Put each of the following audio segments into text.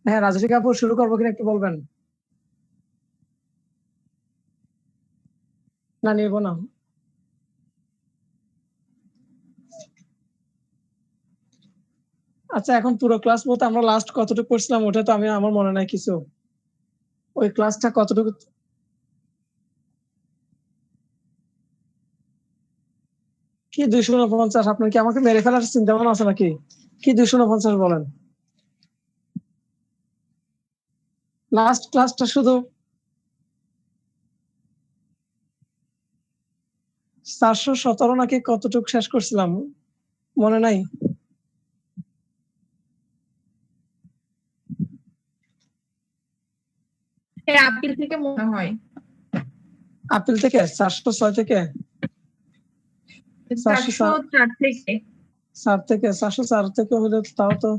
হ্যাঁ রাজস্বী কাপুর, শুরু করবো কিনা একটু বলবেন? না নিব না। আচ্ছা এখন পুরো ক্লাস বলতে আমরা লাস্ট কতটুকু করছিলাম ওটা তো আমি আমার মনে নাই কিছু। ওই ক্লাসটা কতটুকু? কি 249? আপনার কি আমাকে মেরে ফেলার চিন্তা ভাবনা আছে নাকি? কি 249 বলেন? লাস্ট ক্লাসটা শুধু 417 নাকি কতটুকু শেষ করছিলাম মনে নাই। আপিল থেকে মনে হয়। আপিল থেকে 406 থেকে 404 থেকে 4 থেকে 404 থেকে হলে তাও তো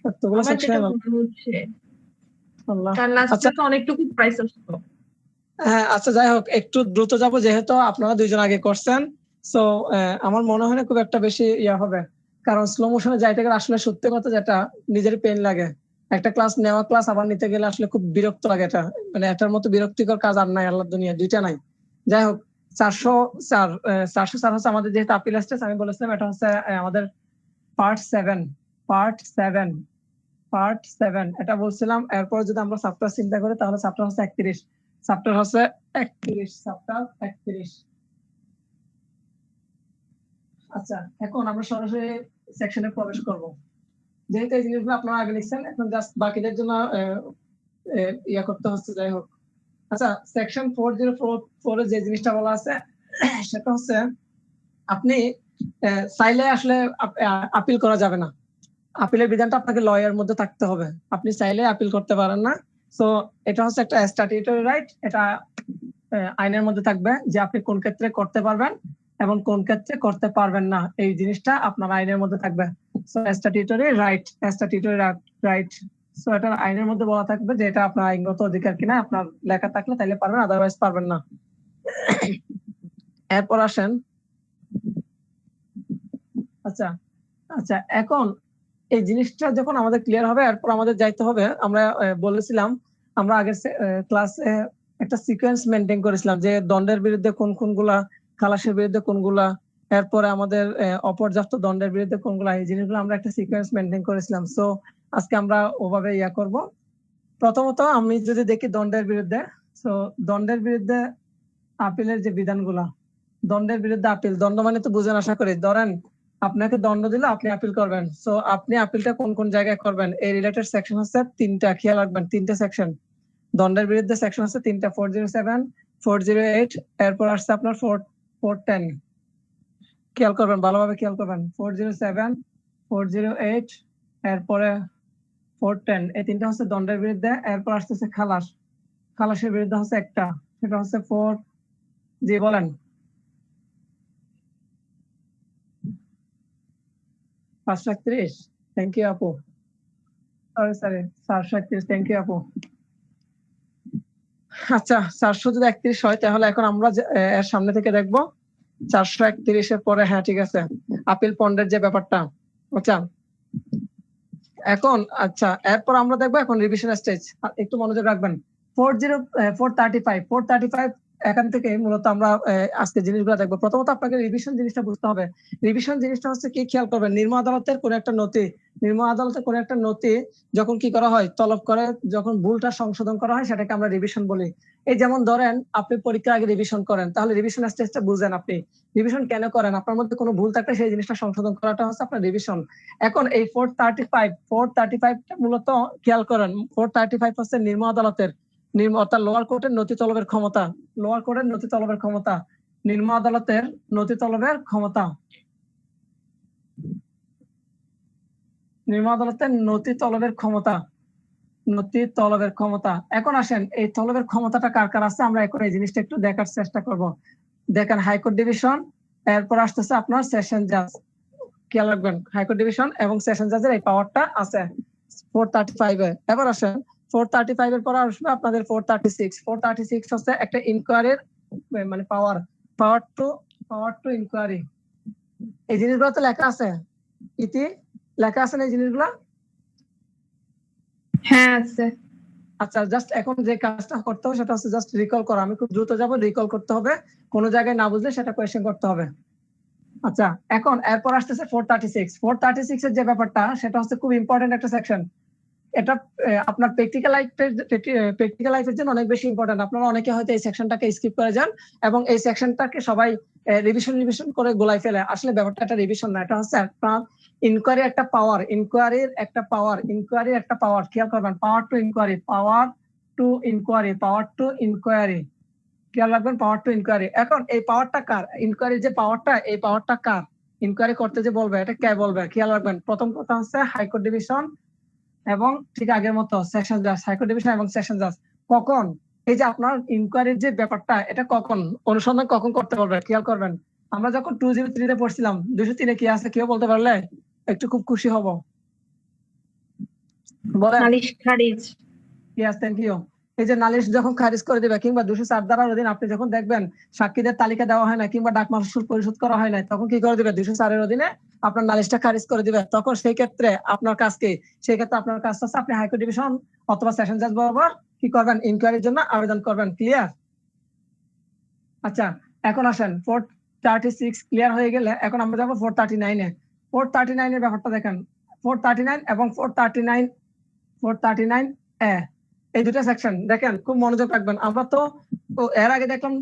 এতগুলো আমার যেটা সেকশন। মনে হচ্ছে, আল্লাহ। কারণ লাস্টে আচ্ছা তো অনেকটুকু প্রাইস আসতো। হ্যাঁ আচ্ছা যাই হোক একটু দ্রুত যাব যেহেতু আপনারা দুইজন আগে করছেন। সো আমার মনে হয় না খুব একটা বেশি ইয়া হবে, কারণ স্লো মোশনে যাইতে গেলে আসলে সত্যি কথা যেটা নিজের পেন লাগে। একটা ক্লাস নেওয়া ক্লাস আবার নিতে গেলে আসলে খুব বিরক্ত লাগে। এটা মানে এটার মতো বিরক্তিকর কাজ আর নাই আল্লাহর দুনিয়া, দুইটা নাই। যাই হোক 404 404 হচ্ছে আমাদের যেহেতু আপিল আসছে, আমি বলেছিলাম এটা হচ্ছে আমাদের পার্ট 7। পার্ট 7 পার্ট 7 এটা বলছিলাম। এরপর যদি আমরা চ্যাপ্টার চিন্তা করি তাহলে চ্যাপ্টার হচ্ছে 31। চ্যাপ্টার হচ্ছে 31, চ্যাপ্টার 31। আচ্ছা এখন আমরা সরাসরি সেকশনে প্রবেশ করব। যেহেতু এই জিনিসগুলো আপনারা আগে লিখছেন, এখন জাস্ট বাকিদের জন্য ইয়া করতে হচ্ছে। যাই হোক আচ্ছা সেকশন 404 এ যে জিনিসটা বলা আছে সেটা হচ্ছে আপনি চাইলে আসলে আপিল করা যাবে না। আপিলের বিধানটা আপনাকে লয়ের মধ্যে থাকতে হবে। আপনি চাইলে আপিল করতে পারেন না। সো এটা হচ্ছে একটা স্ট্যাটিউটরি রাইট। এটা আইনের মধ্যে থাকবে যে আপনি কোন ক্ষেত্রে করতে পারবেন এবং কোন ক্ষেত্রে করতে পারবেন না, এই জিনিসটা আপনার আইনের মধ্যে থাকবে। So statutory right, statutory right. So এটা আইনের মধ্যে বলা থাকবে যে এটা আপনার আইনগত অধিকার কিনা। আপনার লেখা থাকলে তাইলে পারবেন, আদারওয়াইজ পারবেন না। এরপর আসেন। আচ্ছা আচ্ছা এখন এই জিনিসটা যখন আমাদের ক্লিয়ার হবে এরপর আমাদের যাইতে হবে। আমরা বলেছিলাম আমরা আগের ক্লাসে একটা সিকোয়েন্স মেনটেন করেছিলাম যে দণ্ডের বিরুদ্ধে কোন কোনগুলা, খালাসের বিরুদ্ধে কোনগুলা, এরপরে আমাদের অপর্যাপ্ত দণ্ডের বিরুদ্ধে কোনগুলা, এই জিনিসগুলো আমরা একটা সিকোয়েন্স মেনটেন করেছিলাম। সো আজকে আমরা ওভাবে ইয়া করব। প্রথমত আমি যদি দেখি দণ্ডের বিরুদ্ধে, সো দণ্ডের বিরুদ্ধে আপিলের যে বিধানগুলা, দণ্ডের বিরুদ্ধে আপিল, দণ্ড মানে তো বুঝেন আশা করি। ধরেন আপনাকে দণ্ড দিলে আপনি আপিল করবেন। সো আপনি আপিলটা কোন কোন জায়গায় করবেন এই রিলেটেড সেকশন হচ্ছে 3টা, খেয়াল রাখবেন 3টে সেকশন। দণ্ডের বিরুদ্ধে সেকশন হচ্ছে 3টা, 407, 408, এরপর আসছে আপনার 410। খেয়াল করবেন, ভালোভাবে খেয়াল করবেন। 407, 408, এরপরে 410, এই 3টা হচ্ছে দণ্ডের বিরুদ্ধে। এরপর আসতেছে খালাস। খালাসের বিরুদ্ধে হচ্ছে একটা, সেটা হচ্ছে 4। জি বলেন। 531, থ্যাংক ইউ আপু। সরি সরি 431, থ্যাংক ইউ আপু। আচ্ছা 400 যদি 31 হয় তাহলে এখন আমরা এর সামনে থেকে দেখবো 431 এর পরে। হ্যাঁ ঠিক আছে, আপিল পন্ডের যে ব্যাপারটা। আচ্ছা এখন আচ্ছা এরপর আমরা দেখবো এখন রিভিশন স্টেজ। একটু মনোযোগ রাখবেন। 435 এখান থেকে মূলত আমরা আজকে জিনিসগুলো দেখবো। প্রথমত আপনাকে রিভিশন জিনিসটা বুঝতে হবে। রিভিশন জিনিসটা হচ্ছে কি, খেয়াল করবেন। নিম্ন আদালতের কোন একটা নথি, নিম্ন আদালতের কোন একটা নথি যখন কি করা হয়, তলব করে যখন ভুলটা সংশোধন করা হয় সেটাকে আমরা রিভিশন বলি। এই যেমন ধরেন আপনি পরীক্ষার আগে রিভিশন করেন, তাহলে রিভিশন স্টেজটা বুঝেন। আপনি রিভিশন কেন করেন? আপনার মধ্যে কোনো ভুল থাকলে সেই জিনিসটা সংশোধন করাটা হচ্ছে আপনার রিভিশন। এখন এই 435টা মূলত খেয়াল করেন। 435 হচ্ছে নিম্ন আদালতের, অর্থাৎ লোয়ার কোর্টের নথি তলবের ক্ষমতা। লোয়ার কোর্টের নথি তলবের ক্ষমতা, নিম্ন আদালতের নথি তলবের ক্ষমতা, নিম্ন আদালতের নথি তলবের ক্ষমতা, নথি তলবের ক্ষমতা। এখন আসেন এই তলবের ক্ষমতাটা কার কার আছে আমরা এখন এই জিনিসটা একটু দেখার চেষ্টা করব। দেখেন হাইকোর্ট ডিভিশন, এরপর আসতেছে আপনার সেশন জাজ। খেয়াল রাখবেন হাইকোর্ট ডিভিশন এবং সেশন জাজের এই পাওয়ারটা আছে 435 এ। এবার আসেন 435 এর পর আসবে আপনাদের 436। 436 হচ্ছে একটা ইনকোয়ারির মানে পাওয়ার টু ইনকোয়ারি। এই জিনিসগুলো তো লেখা আছে, ইতি লেখা আছে না এই জিনিসগুলো? হ্যাঁ আছে। আচ্ছা, জাস্ট এখন যে কাজটা করতে হবে সেটা হচ্ছে জাস্ট রিকল করা। আমি খুব দ্রুত যাব, রিকল করতে হবে, কোনো জায়গায় না বুঝলে সেটা কোয়েশ্চেন করতে হবে। আচ্ছা, এখন এরপর আসতেছে 436 এর যে ব্যাপারটা সেটা হচ্ছে খুব ইম্পর্টেন্ট একটা সেকশন। এটা আপনার প্র্যাকটিক্যাল লাইফের জন্য অনেক বেশি ইম্পর্টেন্ট। আপনারা অনেকে হয়তো এই সেকশনটাকে স্কিপ করে যান এবং এই সেকশনটাকে সবাই রিভিশন করে গোলাই ফেলে। আসলে ব্যাপারটা একটা রিভিশন না, এটা হচ্ছে আপনার ইনকোয়ারির একটা পাওয়ার, ইনকোয়ারির একটা পাওয়ার। খেয়াল করবেন, পাওয়ার টু ইনকোয়ারি, খেয়াল রাখবেন, পাওয়ার টু ইনকোয়ারি। এখন এই পাওয়ারটা কার? ইনকোয়ারির যে পাওয়ারটা, এই পাওয়ারটা কার? ইনকোয়ারি করতে যে বলবে এটা কে বলবে? খেয়াল রাখবেন, প্রথম কথা হচ্ছে হাইকোর্ট ডিভিশন এবং ঠিক আগের মতো সেকশন জাজ, হাইকোর্ট ডিভিশন এবং সেকশন জাজ। কখন এই যে আপনার ইনকোয়ারির যে ব্যাপারটা, এটা কখন অনুসন্ধান কখন করতে পারবে? খেয়াল করবেন, আমরা যখন 203 তে পড়ছিলাম, 203 কি আছে কেউ বলতে পারলে একটু খুব খুশি হব। বলেন। নালিশ খারিজ। Yes, thank you. এই যে নালিশ যখন খারিজ করে দিবে, কিংবা 204 ধারার অধীন আপনি যখন দেখবেন সাক্ষীদের তালিকা দেওয়া হয় না কিংবা ডাক মাসুল পরিশোধ করা হয় না, তখন কি করে দিবে? 204 এর অধীনে আপনার নালিশটা খারিজ করে দিবে। তখন সেই ক্ষেত্রে আপনার কাজ কি? সেই ক্ষেত্রে আপনার কাজ হচ্ছে আপনি হাইকোর্ট ডিভিশন অথবা সেশন জাজ বরাবর কি করবেন? ইনকোয়ারির জন্য আবেদন করবেন। ক্লিয়ার? আচ্ছা, এখন আসেন 436 ক্লিয়ার হয়ে গেলে এখন আমরা যাবো 439 এ। 439 এর ব্যাপারটা দেখেন, 439 এবং 439 এ, এই দুটো সেকশন দেখেন, খুব মনোযোগ রাখবেন। আমরা তো এর আগে দেখলাম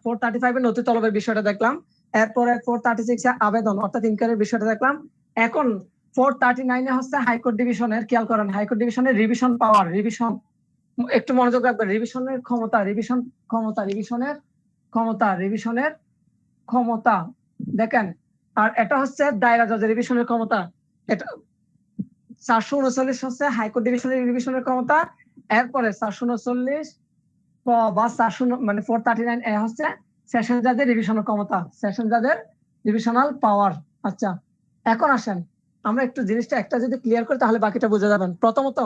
435 এর নথি তলবের বিষয়টা দেখলাম, এরপরে 436 এ আবেদন অর্থাৎ ইনকোয়ারির বিষয়টা দেখলাম। এখন 439 এ হচ্ছে হাইকোর্ট ডিভিশনের, খেয়াল করেন, হাইকোর্ট ডিভিশনের রিভিশন পাওয়ার, রিভিশন, একটু মনোযোগ রাখবেন, রিভিশনের ক্ষমতা, রিভিশনের ক্ষমতা দেখেন। আর এটা হচ্ছে দায়রা জজের রিভিশনের ক্ষমতা। এটা 439 হচ্ছে হাইকোর্ট ডিভিশনের রিভিশনের ক্ষমতা, এরপরে 439 বা 400 মানে 439 এ হচ্ছে সেশন জাজের রিভিশনের ক্ষমতা, সেশন জাজের রিভিশনাল পাওয়ার। আচ্ছা, এখন আসেন আমরা একটু জিনিসটা একটা যদি ক্লিয়ার করি তাহলে বাকিটা বুঝে যাবেন। প্রথমত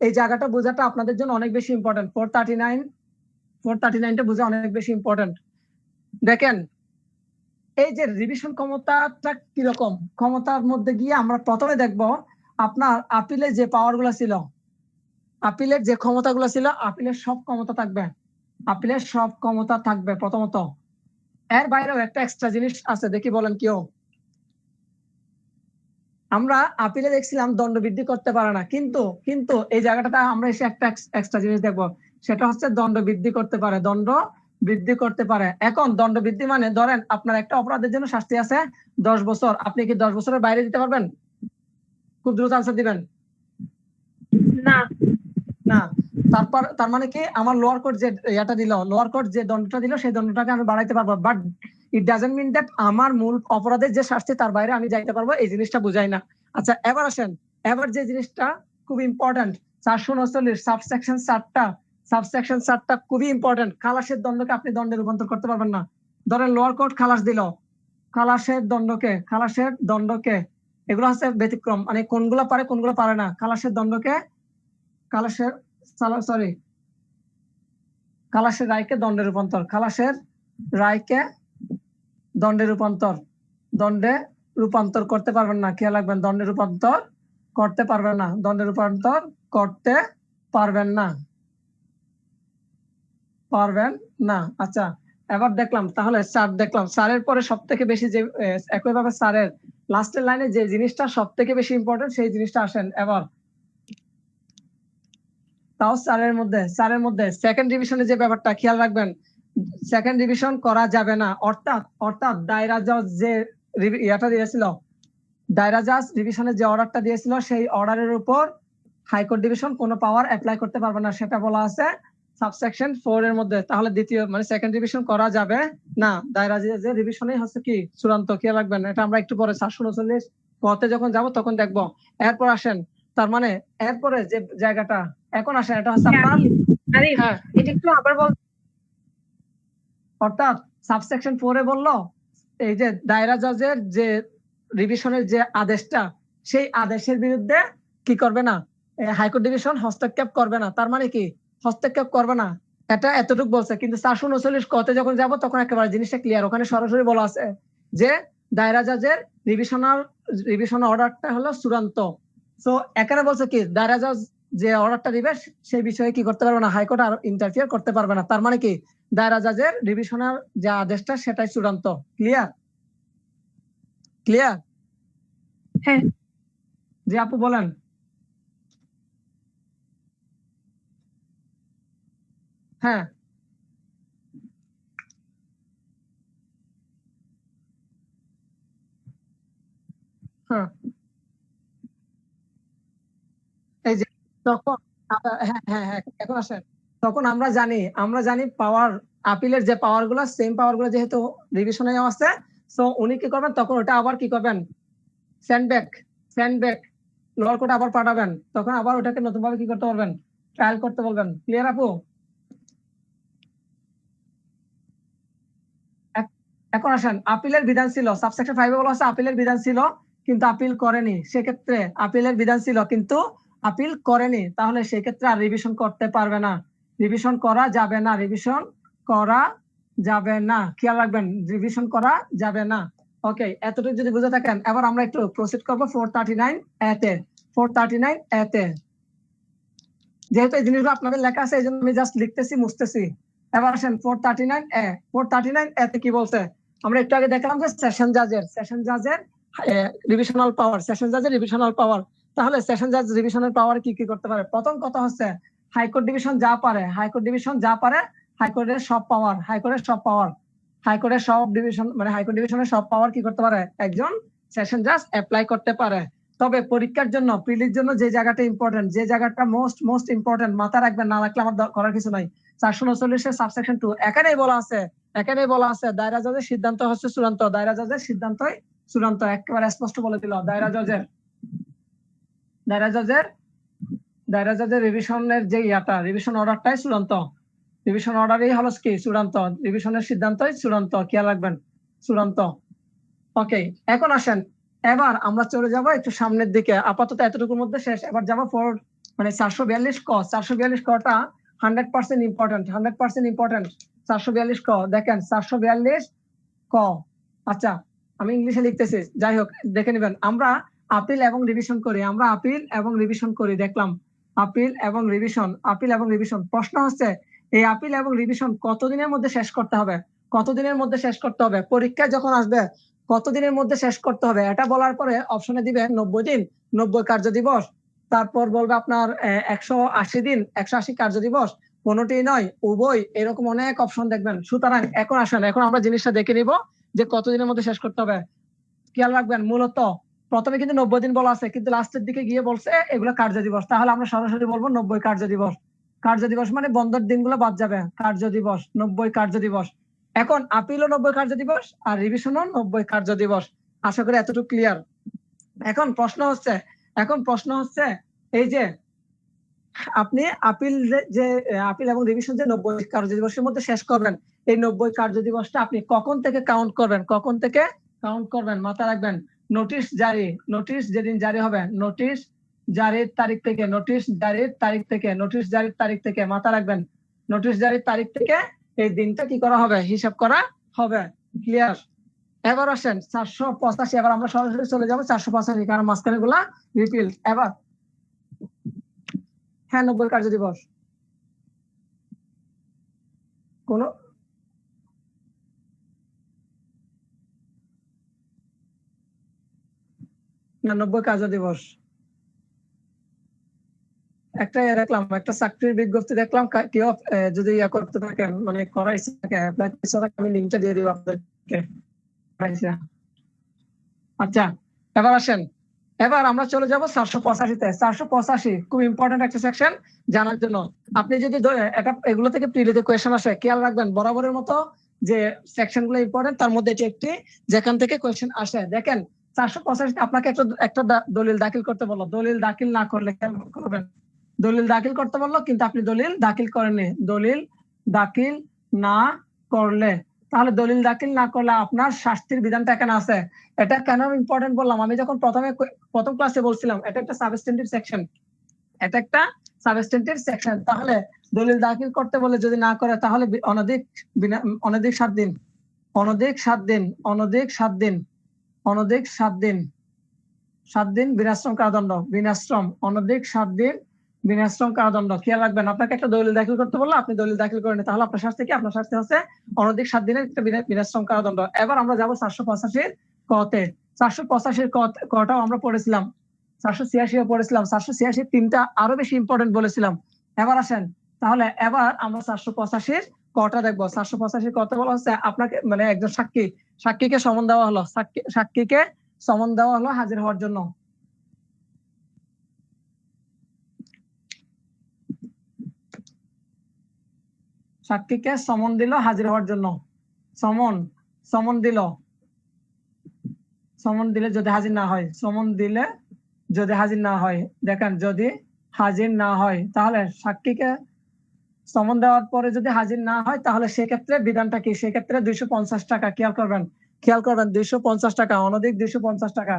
এই জায়গাটা বোঝাটা আপনাদের জন্য অনেক বেশি ইম্পর্টেন্ট। 439টা বোঝা অনেক বেশি ইম্পর্টেন্ট। দেখেন, এই যে রিভিশন ক্ষমতাটা কিরকম, ক্ষমতার মধ্যে গিয়ে আমরা প্রথমে দেখব আপনার আপিলের যে পাওয়ার গুলো ছিল, আপিলের যে ক্ষমতাগুলো ছিল, আপিলের সব ক্ষমতা থাকবে প্রথমত। এর বাইরেও একটা এক্সট্রা জিনিস আছে, দেখি বলেন কেউ। আমরা আপিলে দেখছিলাম দণ্ড বৃদ্ধি করতে পারে না, কিন্তু এই জায়গাটাতে আমরা এসে একটা এক্সট্রা জিনিস দেখবো, সেটা হচ্ছে দণ্ড বৃদ্ধি করতে পারে। এখন দণ্ড বৃদ্ধি মানে ধরেন আপনার একটা অপরাধের জন্য শাস্তি আছে 10 বছর, আপনি কি 10 বছরের বাইরে দিতে পারবেন? খুব দ্রুত আনসার দিবেন। না। তার মানে কি, আমার লোয়ার কোর্ট যে দণ্ডটা দিল সেই দণ্ডটাকে আমি বাড়াইতে পারবো, but it doesn't mean that আমার মূল অপরাধের যে শাস্তি তার বাইরে আমি যাইতে পারবো, এই জিনিসটা বুঝাই না। আচ্ছা, এবার আসেন, এবার যে জিনিসটা খুব ইম্পর্টেন্ট, 439 সাবসেকশন 7টা খুবই ইম্পর্টেন্ট। খালাসের দণ্ডকে আপনি দণ্ডে রূপান্তর করতে পারবেন না। ধরেন লোয়ার কোর্ট খালাস দিল, খালাসের দণ্ডকে এগুলো হচ্ছে ব্যতিক্রম, মানে কোনগুলো পারে কোনগুলো পারে না। খালাসের রায়কে দণ্ডে রূপান্তর করতে পারবেন না। খেয়াল রাখবেন, দণ্ডে রূপান্তর করতে পারবেন না। আচ্ছা, এবার দেখলাম তাহলে স্যারের পরে সব থেকে বেশি যে একইভাবে স্যারের লাস্টের লাইনে যে জিনিসটা সব থেকে বেশি ইম্পর্টেন্ট, সেই জিনিসটা আসেন এবার। তাও স্যারের মধ্যে সেকেন্ড ডিভিশনের যে ব্যাপারটা খেয়াল রাখবেন, সেকেন্ড ডিভিশন করা যাবে না। অর্থাৎ দায়রা জজ যে দায়রা জজ ডিভিশনের যে অর্ডারটা দিয়েছিল, সেই অর্ডারের উপর হাইকোর্ট ডিভিশন কোনো পাওয়ার অ্যাপ্লাই করতে পারবে না, সেটা বলা আছে সাবসেকশন 4 এর মধ্যে। তাহলে দ্বিতীয় মানে সেকেন্ড ডিভিশন করা যাবে না, দায়রা যে ডিভিশনই হচ্ছে কি চূড়ান্ত। খেয়াল রাখবেন, এটা আমরা একটু পরে 439 কতে যখন যাব তখন দেখবো। এরপর আসেন, তার মানে এরপরে যে জায়গাটা এখন আসেন, এটা হচ্ছে আপনার এটা একটু আবার বল। অর্থাৎ সাবসেকশন 4 এ বললো এই যে দায়রা জজের যে রিভিশনের যে আদেশটা, সেই আদেশের বিরুদ্ধে কি করবে না, হাইকোর্ট ডিভিশন হস্তক্ষেপ করবে না। তার মানে কি হস্তক্ষেপ করবে না, এটা এতটুকু বলছে। কিন্তু 439 কতে যখন যাব তখন একেবারে জিনিসটা ক্লিয়ার, ওখানে সরাসরি বলা আছে যে দায়রা জজের রিভিশন অর্ডারটা হলো চূড়ান্ত। তো এখানে বলছে কি, দায়রা জজ যে অর্ডারটা দিবে সেই বিষয়ে কি করতে পারবে না, হাইকোর্ট আর ইন্টারফিয়ার করতে পারবে না। তার মানে কি দায়রা জাজের রিভিশনের যে আদেশটা সেটাই চূড়ান্ত। ক্লিয়ার? ক্লিয়ার? হ্যাঁ। জি আপু বলেন। হ্যাঁ হ্যাঁ এই যে তখন হ্যাঁ হ্যাঁ হ্যাঁ এখন আসেন, তখন আমরা জানি পাওয়ার, আপিলের যে পাওয়ার গুলো সেম পাওয়ার গুলো যেহেতু রিভিশনে আছে, সো উনি কি করবেন তখন ওটা আবার কি করবেন, সেন্ডব্যাক সেন্ডব্যাক লোয়ার কোর্টে আবার পাঠাবেন, তখন আবার ওটাকে নতুন ভাবে কি করতে পারবেন, ট্রায়াল করতে বলবেন। ক্লিয়ার আপু? এখন আসেন, আপিলের বিধান ছিল সাবসেকশন 5 এ বলা আছে আপিলের বিধান ছিল কিন্তু আপিল করেনি, সেক্ষেত্রে আপিলের বিধান ছিল কিন্তু আপিল করেনি, তাহলে সেক্ষেত্রে আর রিভিশন করতে পারবে না, রিভিশন করা যাবে না, রিভিশন করা যাবে না, খেয়াল রাখবেন রিভিশন করা যাবে না। ওকে, এতটুকু যদি বুঝে থাকেন, এবার আমরা একটু প্রসিড করবো 439 এ তে। 439 এ তে যেহেতু এই জিনিসগুলো আপনাদের লেখা আছে এই জন্য আমি জাস্ট লিখতেছি মুছতেছি। এবার আসেন 439 এ। 439 এ তে কি বলছে, আমরা একটু আগে দেখলাম যে সেশন জাজের রিভিশনাল পাওয়ার, সেশন জাজের রিভিশনাল পাওয়ার। তাহলে সেশন জাজ রিভিশনের পাওয়ার কি কি করতে পারে? প্রথম কথা হচ্ছে হাইকোর্ট ডিভিশন যা পারে, হাইকোর্টের সব পাওয়ার, হাইকোর্টের সব ডিভিশন মানে হাইকোর্ট ডিভিশনের সব পাওয়ার কি করতে পারে একজন সেশন জাজ অ্যাপ্লাই করতে পারে। তবে পরীক্ষার জন্য, প্রিলির জন্য যে জায়গাটা ইম্পর্টেন্ট, যে জায়গাটা মোস্ট ইম্পর্টেন্ট, মাথা রাখবেন, না রাখলে আমার করার কিছু নাই। 439 এর সাবসেকশন 2 এখানেই বলা আছে দায়রা জজের সিদ্ধান্ত হচ্ছে চূড়ান্ত, দায়রা জজের সিদ্ধান্তই চূড়ান্ত, একেবারে স্পষ্ট বলে দিল দায়রা জজের রিভিশনের যে রিভিশন অর্ডারটাই চূড়ান্ত, রিভিশন অর্ডারই হলো কি চূড়ান্ত, রিভিশনের সিদ্ধান্তই চূড়ান্ত, খেয়াল রাখবেন চূড়ান্ত। ওকে, এখন আসেন, এবার আমরা চলে যাব একটু সামনের দিকে, আপাতত এতটুকুর মধ্যে শেষ। এবার যাবো 442 ক। 442 কটা 100% ইম্পর্টেন্ট, 442 ক দেখেন, 442 ক। আচ্ছা আমি ইংলিশে লিখতেছি, যাই হোক দেখে নেবেন। আমরা আপিল এবং রিভিশন করি, দেখলাম আপিল এবং রিভিশন। প্রশ্ন হচ্ছে এই আপিল এবং রিভিশন কতদিনের মধ্যে শেষ করতে হবে, পরীক্ষায় যখন আসবে কতদিনের মধ্যে শেষ করতে হবে, এটা বলার পরে অপশনে দিবে 90 দিন, 90 কার্য দিবস, তারপর বলবে আপনার 180 দিন, 180 কার্য দিবস, 15টি নয়, উভয়, এরকম অনেক অপশন দেখবেন। সুতরাং এখন আসেন, এখন আমরা জিনিসটা দেখে নিব যে কতদিনের মধ্যে শেষ করতে হবে। খেয়াল রাখবেন, মূলত প্রথমে কিন্তু 90 দিন বলা আছে, কিন্তু লাস্টের দিকে গিয়ে বলছে এগুলো কার্য দিবস, তাহলে আমরা সরাসরি বলবো 90 কার্য দিবস। কার্য দিবস মানে বন্ধের দিনগুলো বাদ যাবে, কার্য দিবস 90 কার্য দিবস। এখন আপিলও 90 কার্য দিবস আর রিভিশনও 90 কার্য দিবস। আশা করি এতটুকু ক্লিয়ার। এখন প্রশ্ন হচ্ছে এই যে আপনি আপিল এবং রিভিশন যে 90 কার্য দিবসের মধ্যে শেষ করবেন, এই 90 কার্য দিবসটা আপনি কখন থেকে কাউন্ট করবেন, মাথা রাখবেন। নোটিশ যেদিন জারি হবে, নোটিশ জারির তারিখ থেকে, মাথা রাখবেন, নোটিশ জারির তারিখ থেকে এই দিনটা কি করা হবে, হিসাব করা হবে। ক্লিয়ার? এবার আসেন 485, এবার আমরা সরাসরি চলে যাবো 485, কারণ মাঝখানে গুলা রিপিল। এবার হ্যাঁ 90 কার্য দিবস, কোন 90 কার্য দিবস। একটা চাকরির বিজ্ঞপ্তি দেখলাম, কেউ যদি ইয়া করতে থাকেন, মানে করার ইচ্ছা থাকে, অ্যাপ্লাই করতে থাকে, আমি লিংকটা দিয়ে দিব আপনাদেরকে। আচ্ছা এবার আসেন, এবার আমরা চলে যাব 485 তে। 485 খুব ইম্পর্টেন্ট একটা সেকশন জানার জন্য। আপনি যদি এগুলো থেকে প্রিলিতে কোয়েশ্চেন আসে, খেয়াল রাখবেন বরাবরের মতো যে সেকশন গুলো ইম্পর্টেন্ট, তার মধ্যে এটি একটি যেখান থেকে কোয়েশ্চেন আসে। দেখেন 485 আপনাকে একটা দলিল দাখিল করতে বললো, দলিল দাখিল না করলে কেন করবেন, দলিল দাখিল করতে বললো কিন্তু আপনি দলিল দাখিল করেননি, দলিল দাখিল না করলে, তাহলে দলিল দাখিল না করলে আপনার শাস্তির বিধানটা এখানে আছে। এটা কেন ইম্পর্টেন্ট বললাম, আমি যখন প্রথম ক্লাসে বলছিলাম এটা একটা সাবস্টেন্টিভ সেকশন, তাহলে দলিল দাখিল করতে বলে যদি না করে তাহলে অনধিক 7 দিন বিনাশ্রম কারাদণ্ড, অনধিক 7 দিন বিনাশ্রম কারাদণ্ড। খেয়াল রাখবেন, আপনাকে একটা দলিল দাখিল করতে বললো, আপনি দলিল দাখিল করেন, তাহলে আপনার শাস্তি কি? আপনার শাস্তি হচ্ছে অনধিক 7 দিনের একটা বিনাশ্রম কারাদণ্ড। এবার আমরা যাবো 485 কতে। 485 কটাও আমরা পড়েছিলাম, 486 পড়েছিলাম, 486 তিনটা আরো বেশি ইম্পর্টেন্ট বলেছিলাম। এবার আসেন, তাহলে এবার আমরা 485 কটা দেখবো। 485 কত বলা হচ্ছে, আপনাকে মানে একজন সাক্ষীকে সমন দেওয়া হলো, সাক্ষীকে সমন দেওয়া হলো হাজির হওয়ার জন্য। সাক্ষীকে সমন দিল হাজির হওয়ার জন্য। সমন দিলে যদি হাজির না হয়, সমন দিলে যদি হাজির না হয়, দেখেন যদি হাজির না হয় তাহলে সাক্ষীকে সমন দেওয়ার পরে যদি হাজির না হয় তাহলে সেক্ষেত্রে বিধানটা কি? সেক্ষেত্রে 250 টাকা। খেয়াল করবেন 250 টাকা, অনধিক 250 টাকা,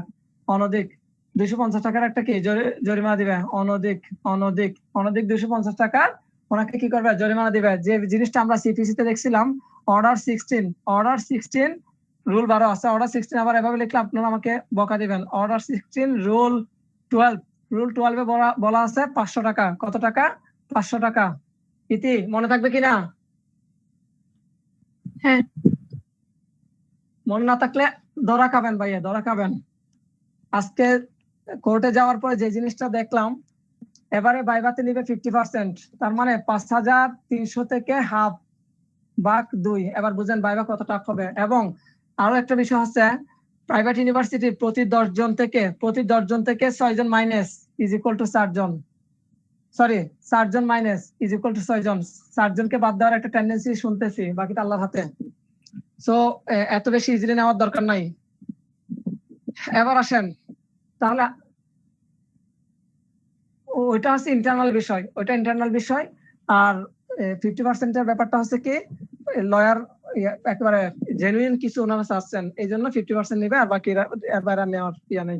অনধিক 250 টাকার একটা কি জরিমানা দিবে। অনধিক 250 টাকা ওনাকে কি করবে? জরিমানা দিবে। যে জিনিসটা আমরা সিপিসি তে দেখছিলাম, অর্ডার 16 রুল 12 আছে। অর্ডার 16 আবার এভাবে লিখলে আপনারা আমাকে বকা দিবেন। অর্ডার 16 রুল 12 বলা আছে 500 টাকা। কত টাকা? 500 টাকা। ইতি মনে থাকবে কিনা? হ্যাঁ, মনে না থাকলে ধরা খাবেন ভাইয়া, ধরা খাবেন। আজকে কোর্টে যাওয়ার পরে যে জিনিসটা দেখলাম, এবারে ভাইভাতে নিবে 50%, তার মানে 5300 থেকে হাফ ভাগ 2। এবার বুঝেন ভাইভা কত টাফ হবে। এবং আরো একটা বিষয় হচ্ছে, প্রাইভেট ইউনিভার্সিটির প্রতি 10 জন থেকে 6 জন মাইনাস ইজ ইকুয়াল টু 4 জন। সরি, 4 জন মাইনাস ইজ ইকুয়াল টু 6 জন। 4 জনকে বাদ দেওয়ার একটা টেন্ডেন্সি শুনতেছি, বাকিটা আল্লাহর হাতে। সো এত বেশি ইজিলি নেওয়ার দরকার নাই। এবার আসেন, তাহলে ওইটা হচ্ছে ইন্টারনাল বিষয়। আর 50% এর ব্যাপারটা হচ্ছে কি, লয়ার একেবারে জেনুইন কিছু ওনারা চাচ্ছেন, এই জন্য 50% নিবে, আর বাকি এবার নেওয়ার ইয়া নেই।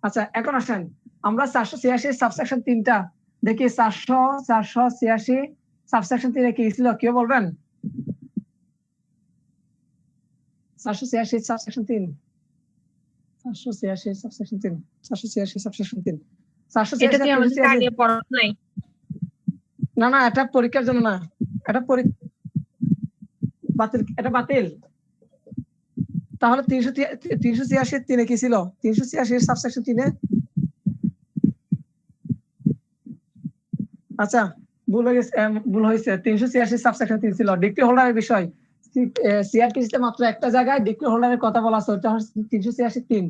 আচ্ছা, এখন আসেন আমরা 486 সাবসেকশন 3টা দেখি। 486 সাবসেকশন 3 কি ছিল, কেউ বলবেন? 486 সাবসেকশন 3, 486 সাবসেকশন 3, 486 সাবসেকশন 3, এটা কি আমাদের আগে পড়া নাই? না, এটা পরীক্ষার জন্য না, এটা বাতিল। তাহলে 386 3 কি ছিল? 386 সাবসেকশন 3। আচ্ছা, ভুল হয়েছে। 386 সাবসেকশন 3 ছিল ডিগ্রি হোল্ডারের বিষয়। সিআরপিসিতে মাত্র একটা জায়গায় ডিগ্রি হোল্ডারের কথা বলা আছে, ওটা হচ্ছে 386 3।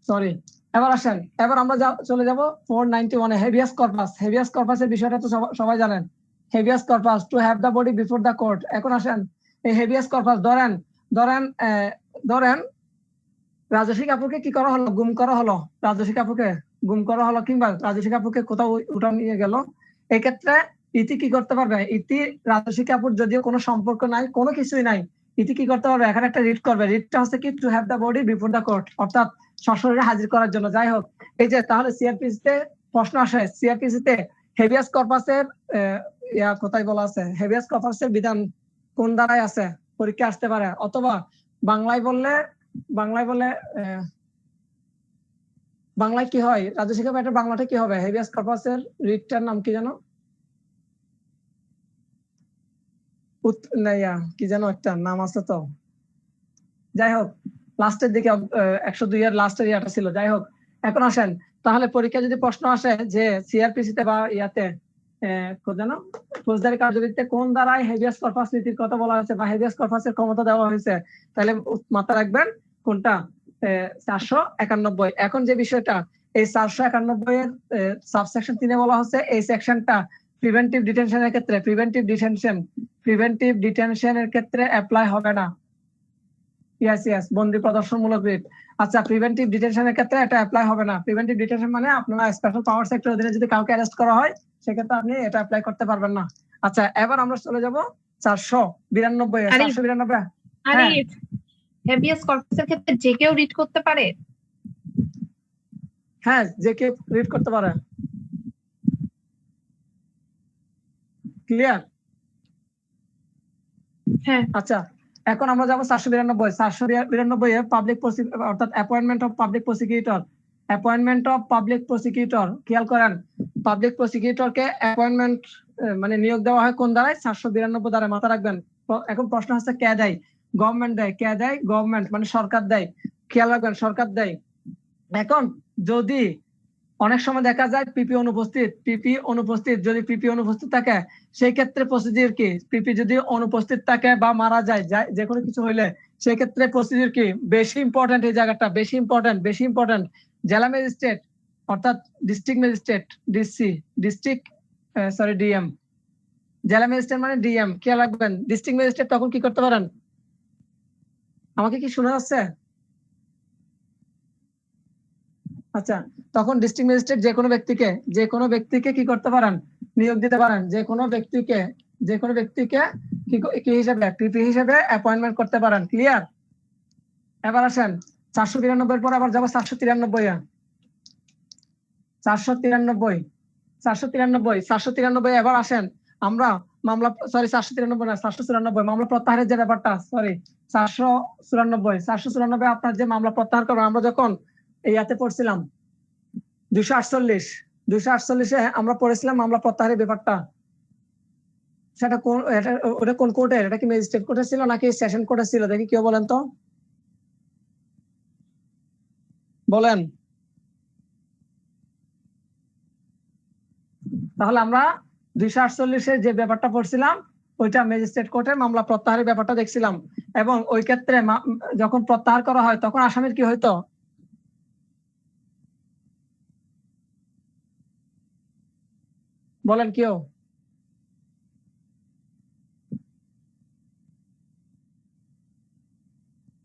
সরি। এবার আসেন, এবার আমরা চলে যাব 491 এ হেভিয়াস কর্পাসের বিষয়টা তো সবাই জানেন। Habeas corpus, to have the body before the court. এখন আসেন, এই হেভিয়াস কর্পাস ধরেন রাজস্বী কাপুরকে কি করা হলো? গুম করা হলো। রাজস্বী কাপুরকে গুম করা হলো, কিংবা রাজস্বী কাপুরকে কোথাও উঠা নিয়ে গেল। এক্ষেত্রে ইতি কি করতে পারবে? ইতি রাজস্বী কাপুর যদিও কোনো সম্পর্ক নাই, কোনো কিছুই নাই, ইতি কি করতে পারবে? এখানে একটা রিট করবে। রিটটা হচ্ছে কি, to have the body before the court, অর্থাৎ সশরীরে হাজির করার জন্য। যাই হোক, এই যে তাহলে সিআরপিসিতে প্রশ্ন আসে, সিআরপিসিতে হেভিয়াস কর্পাসের কোথায় বলা আছে? হেভিয়াস কর্পাসের বিধান কোন ধারায় আছে? পরীক্ষা আসতে পারে। অথবা বাংলায় বললে বাংলায় কি হয়? রাজস্বী কাপুর বাংলাটা কি হবে? হেভিয়াস কর্পাসের রিটটার নাম কি জানো? কি যেন একটা নাম আছে তো। যাই হোক, লাস্টের দিকে 102 এর লাস্টের ইয়াটা ছিল। যাই হোক, এখন আসেন, তাহলে পরীক্ষা যদি প্রশ্ন আসে যে সিআরপিসিতে বা ইয়াতে জানো ফৌজদারি কার্যবিধিতে কোন ধারায় হেভিয়াস কর্পাস নীতির কথা বলা হয়েছে বা হেভিয়াস কর্পাসের ক্ষমতা দেওয়া হয়েছে, তাহলে মাথায় রাখবেন কোনটা? 491। এখন যে বিষয়টা, এই 491 এর সাবসেকশন 3 বলা হচ্ছে এই সেকশনটা প্রিভেন্টিভ ডিটেনশনের ক্ষেত্রে অ্যাপ্লাই হবে না। ইয়েস, বন্দি প্রদর্শনমূলক রিট। আচ্ছা, প্রিভেন্টিভ ডিটেনশনের ক্ষেত্রে এটা অ্যাপ্লাই হবে না। প্রিভেন্টিভ ডিটেনশন মানে আপনারা স্পেশাল পাওয়ার সেক্টর অধীনে যদি কাউকে অ্যারেস্ট করা হয়, সেক্ষেত্রে আপনি এটা অ্যাপ্লাই করতে পারবেন না। আচ্ছা, এবার আমরা চলে যাব 492। আরে হেভিয়াস কর্পাসের ক্ষেত্রে যে কেউ রিড করতে পারে? হ্যাঁ, যে কেউ রিড করতে পারে। ক্লিয়ার? হ্যাঁ। আচ্ছা, এখন আমরা যাব 492 এ পাবলিক অর্থাৎ অ্যাপয়েন্টমেন্ট অফ পাবলিক প্রসিকিউটর। খেয়াল করেন, পাবলিক প্রসিকিউটরকে অ্যাপয়েন্টমেন্ট মানে নিয়োগ দেওয়া হয় কোন ধারায়? 792 ধারায়, মাথা রাখবেন। এখন প্রশ্ন হচ্ছে কে দেয়? গভর্নমেন্ট দেয়। কে দেয়? গভর্নমেন্ট, মানে সরকার দেয়। খেয়াল রাখবেন, সরকার দেয়। এখন যদি অনেক সময় দেখা যায় পিপি অনুপস্থিত, যদি পিপি অনুপস্থিত থাকে সেই ক্ষেত্রে প্রসিডিউর কি? পিপি যদি অনুপস্থিত থাকে বা মারা যায়, যে কোনো কিছু হইলে সেই ক্ষেত্রে প্রসিডিউর কি? বেশি ইম্পর্টেন্ট এই জায়গাটা, বেশি ইম্পর্টেন্ট। জেলা ম্যাজিস্ট্রেট অর্থাৎ ডিস্ট্রিক্ট ম্যাজিস্ট্রেট, ডিএম, জেলা ম্যাজিস্ট্রেট মানে ডিএম। খেয়াল রাখবেন, ডিস্ট্রিক্ট ম্যাজিস্ট্রেট তখন কি করতে পারেন? আমাকে কি শোনা যাচ্ছে? আচ্ছা, তখন ডিস্ট্রিক্ট ম্যাজিস্ট্রেট যে কোনো ব্যক্তিকে কি করতে পারেন? নিয়োগ দিতে পারেন। যে কোনো ব্যক্তিকে কি হিসেবে? পিপি হিসেবে অ্যাপয়েন্টমেন্ট করতে পারেন। ক্লিয়ার? এবার আসেন 493 পর আবার যাবো 493 এবার আসেন আমরা মামলা, সরি 493 না 494 মামলা প্রত্যাহারের যে ব্যাপারটা, সরি 494 আপনার যে মামলা প্রত্যাহার করবেন, আমরা যখন ইয়াতে পড়ছিলাম 248 আমরা পড়েছিলাম মামলা প্রত্যাহারের ব্যাপারটা। সেটা ওটা কোন কোর্টের? এটা কি ম্যাজিস্ট্রেট কোর্টে ছিল নাকি সেশন কোর্টে ছিল? দেখি কেউ বলেন তো, বলেন। তাহলে আমরা 248 যে ব্যাপারটা পড়ছিলাম ওইটা ম্যাজিস্ট্রেট কোর্টের মামলা প্রত্যাহারের ব্যাপারটা দেখছিলাম। এবং ওই ক্ষেত্রে যখন প্রত্যাহার করা হয় তখন আসামির কি হইতো? বলেন কেউ।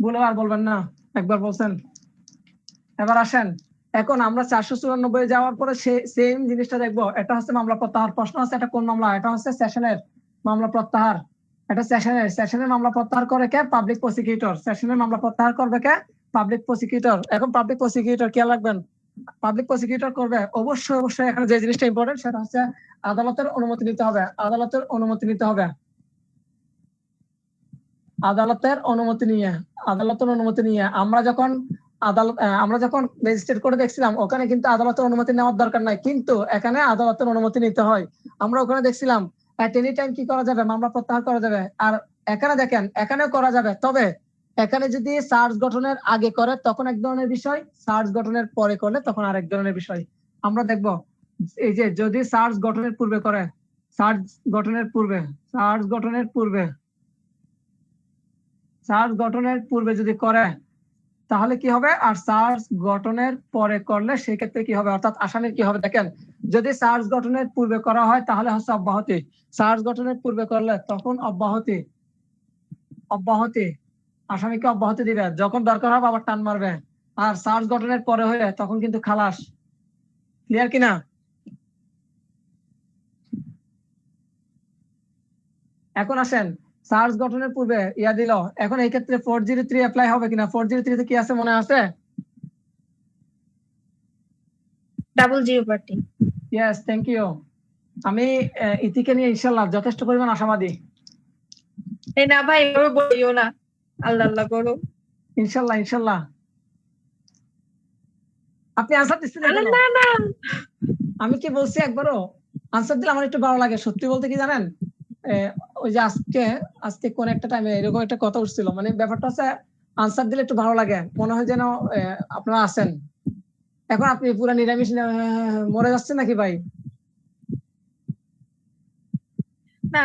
বলে আর বলবেন না, একবার বলছেন। এবার আসেন, এখন আমরা 494 যাওয়ার পরে সেম জিনিসটা দেখবো। এটা হচ্ছে মামলা প্রত্যাহার। প্রশ্ন হচ্ছে এটা কোন মামলা? এটা হচ্ছে সেশনের মামলা প্রত্যাহার। এটা সেশনের মামলা প্রত্যাহার করে কে? Public prosecutor. সেশনের মামলা প্রত্যাহার করবে কে? Public prosecutor. এখন পাবলিক প্রসিকিউটর খেয়াল রাখবেন, পাবলিক প্রসিকিউটর করবে অবশ্যই এখানে যে জিনিসটা ইম্পর্টেন্ট সেটা হচ্ছে আদালতের অনুমতি নিতে হবে। আদালতের অনুমতি নিয়ে আমরা যখন ম্যাজিস্ট্রেট কোর্টে দেখছিলাম ওখানে কিন্তু আদালতের অনুমতি নেওয়ার দরকার নাই, কিন্তু এখানে আদালতের অনুমতি নিতে হয়। আমরা ওখানে দেখছিলাম এট এনি টাইম কি করা যাবে? মামলা প্রত্যাহার করা যাবে। আর এখানে দেখেন, এখানেও করা যাবে, তবে এখানে যদি চার্জ গঠনের আগে করে তখন এক ধরনের বিষয়, চার্জ গঠনের পরে করলে তখন আরেক ধরনের বিষয়। আমরা দেখব এই যে যদি চার্জ গঠনের পূর্বে করে, চার্জ গঠনের পূর্বে যদি করে তাহলে কি হবে? আর চার্জ গঠনের পরে করলে সেক্ষেত্রে কি হবে? অর্থাৎ আসামির কি হবে? দেখেন, যদি চার্জ গঠনের পূর্বে করা হয় তাহলে হচ্ছে অব্যাহতি। চার্জ গঠনের পূর্বে করলে তখন অব্যাহতি, আসামিকে অব্যাহতি দিবে, যখন দরকার হবে আবার টান মারবে। আর চার্জ গঠনের পরে হলে তখন কিন্তু খালাস। ক্লিয়ার কিনা? এখন আসেন, চার্জ গঠনের পূর্বে ইয়া দিল, এখন এই ক্ষেত্রে 403 অ্যাপ্লাই হবে কিনা? 403 তে কি আছে মনে আছে? Double zero party. Yes, thank you. আমি ইতিকে নিয়ে ইনশাআল্লাহ যথেষ্ট পরিমাণ আশাবাদী। এই না ভাই, এভাবে বলিও না, আল্লাহ আল্লাহ করো। ইনশাআল্লাহ আপনি আনসার দিচ্ছেন কেন? না, আমি কি বলছি একবারও? আনসার দিলে আমার একটু ভালো লাগে। সত্যি বলতে কি জানেন, ওই যে আজকে কোন একটা টাইমে এরকম একটা কথা উঠছিল, মানে ব্যাপারটা হচ্ছে আনসার দিলে একটু ভালো লাগে, মনে হয় যেন আপনারা আছেন। এখন আপনি পুরো নিরামিষ মরে যাচ্ছেন নাকি ভাই? না,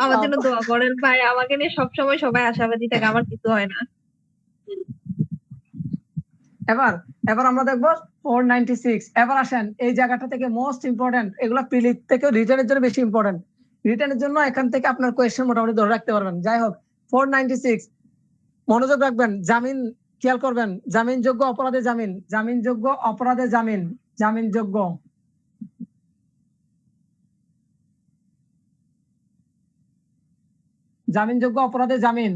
আমার জন্য দোয়া করেন ভাই, আমাকে নিয়ে সবসময় সবাই আশাবাদী থাকে, আমার কিছু হয় না। এবার আমরা দেখবো 496। এবার আসেন এই জায়গাটা থেকে মোস্ট ইম্পর্টেন্ট, এগুলো প্রিলিট থেকে রিটার্নের জন্য বেশি ইম্পর্টেন্ট। রিটার্নের জন্য এখান থেকে আপনার কোয়েশ্চেন মোটামুটি ধরে রাখতে পারবেন। যাই হোক, 496 মনোযোগ রাখবেন। জামিন খেয়াল করবেন, জামিনযোগ্য অপরাধে জামিন, জামিনযোগ্য অপরাধে জামিন, জামিনযোগ্য অপরাধে জামিন,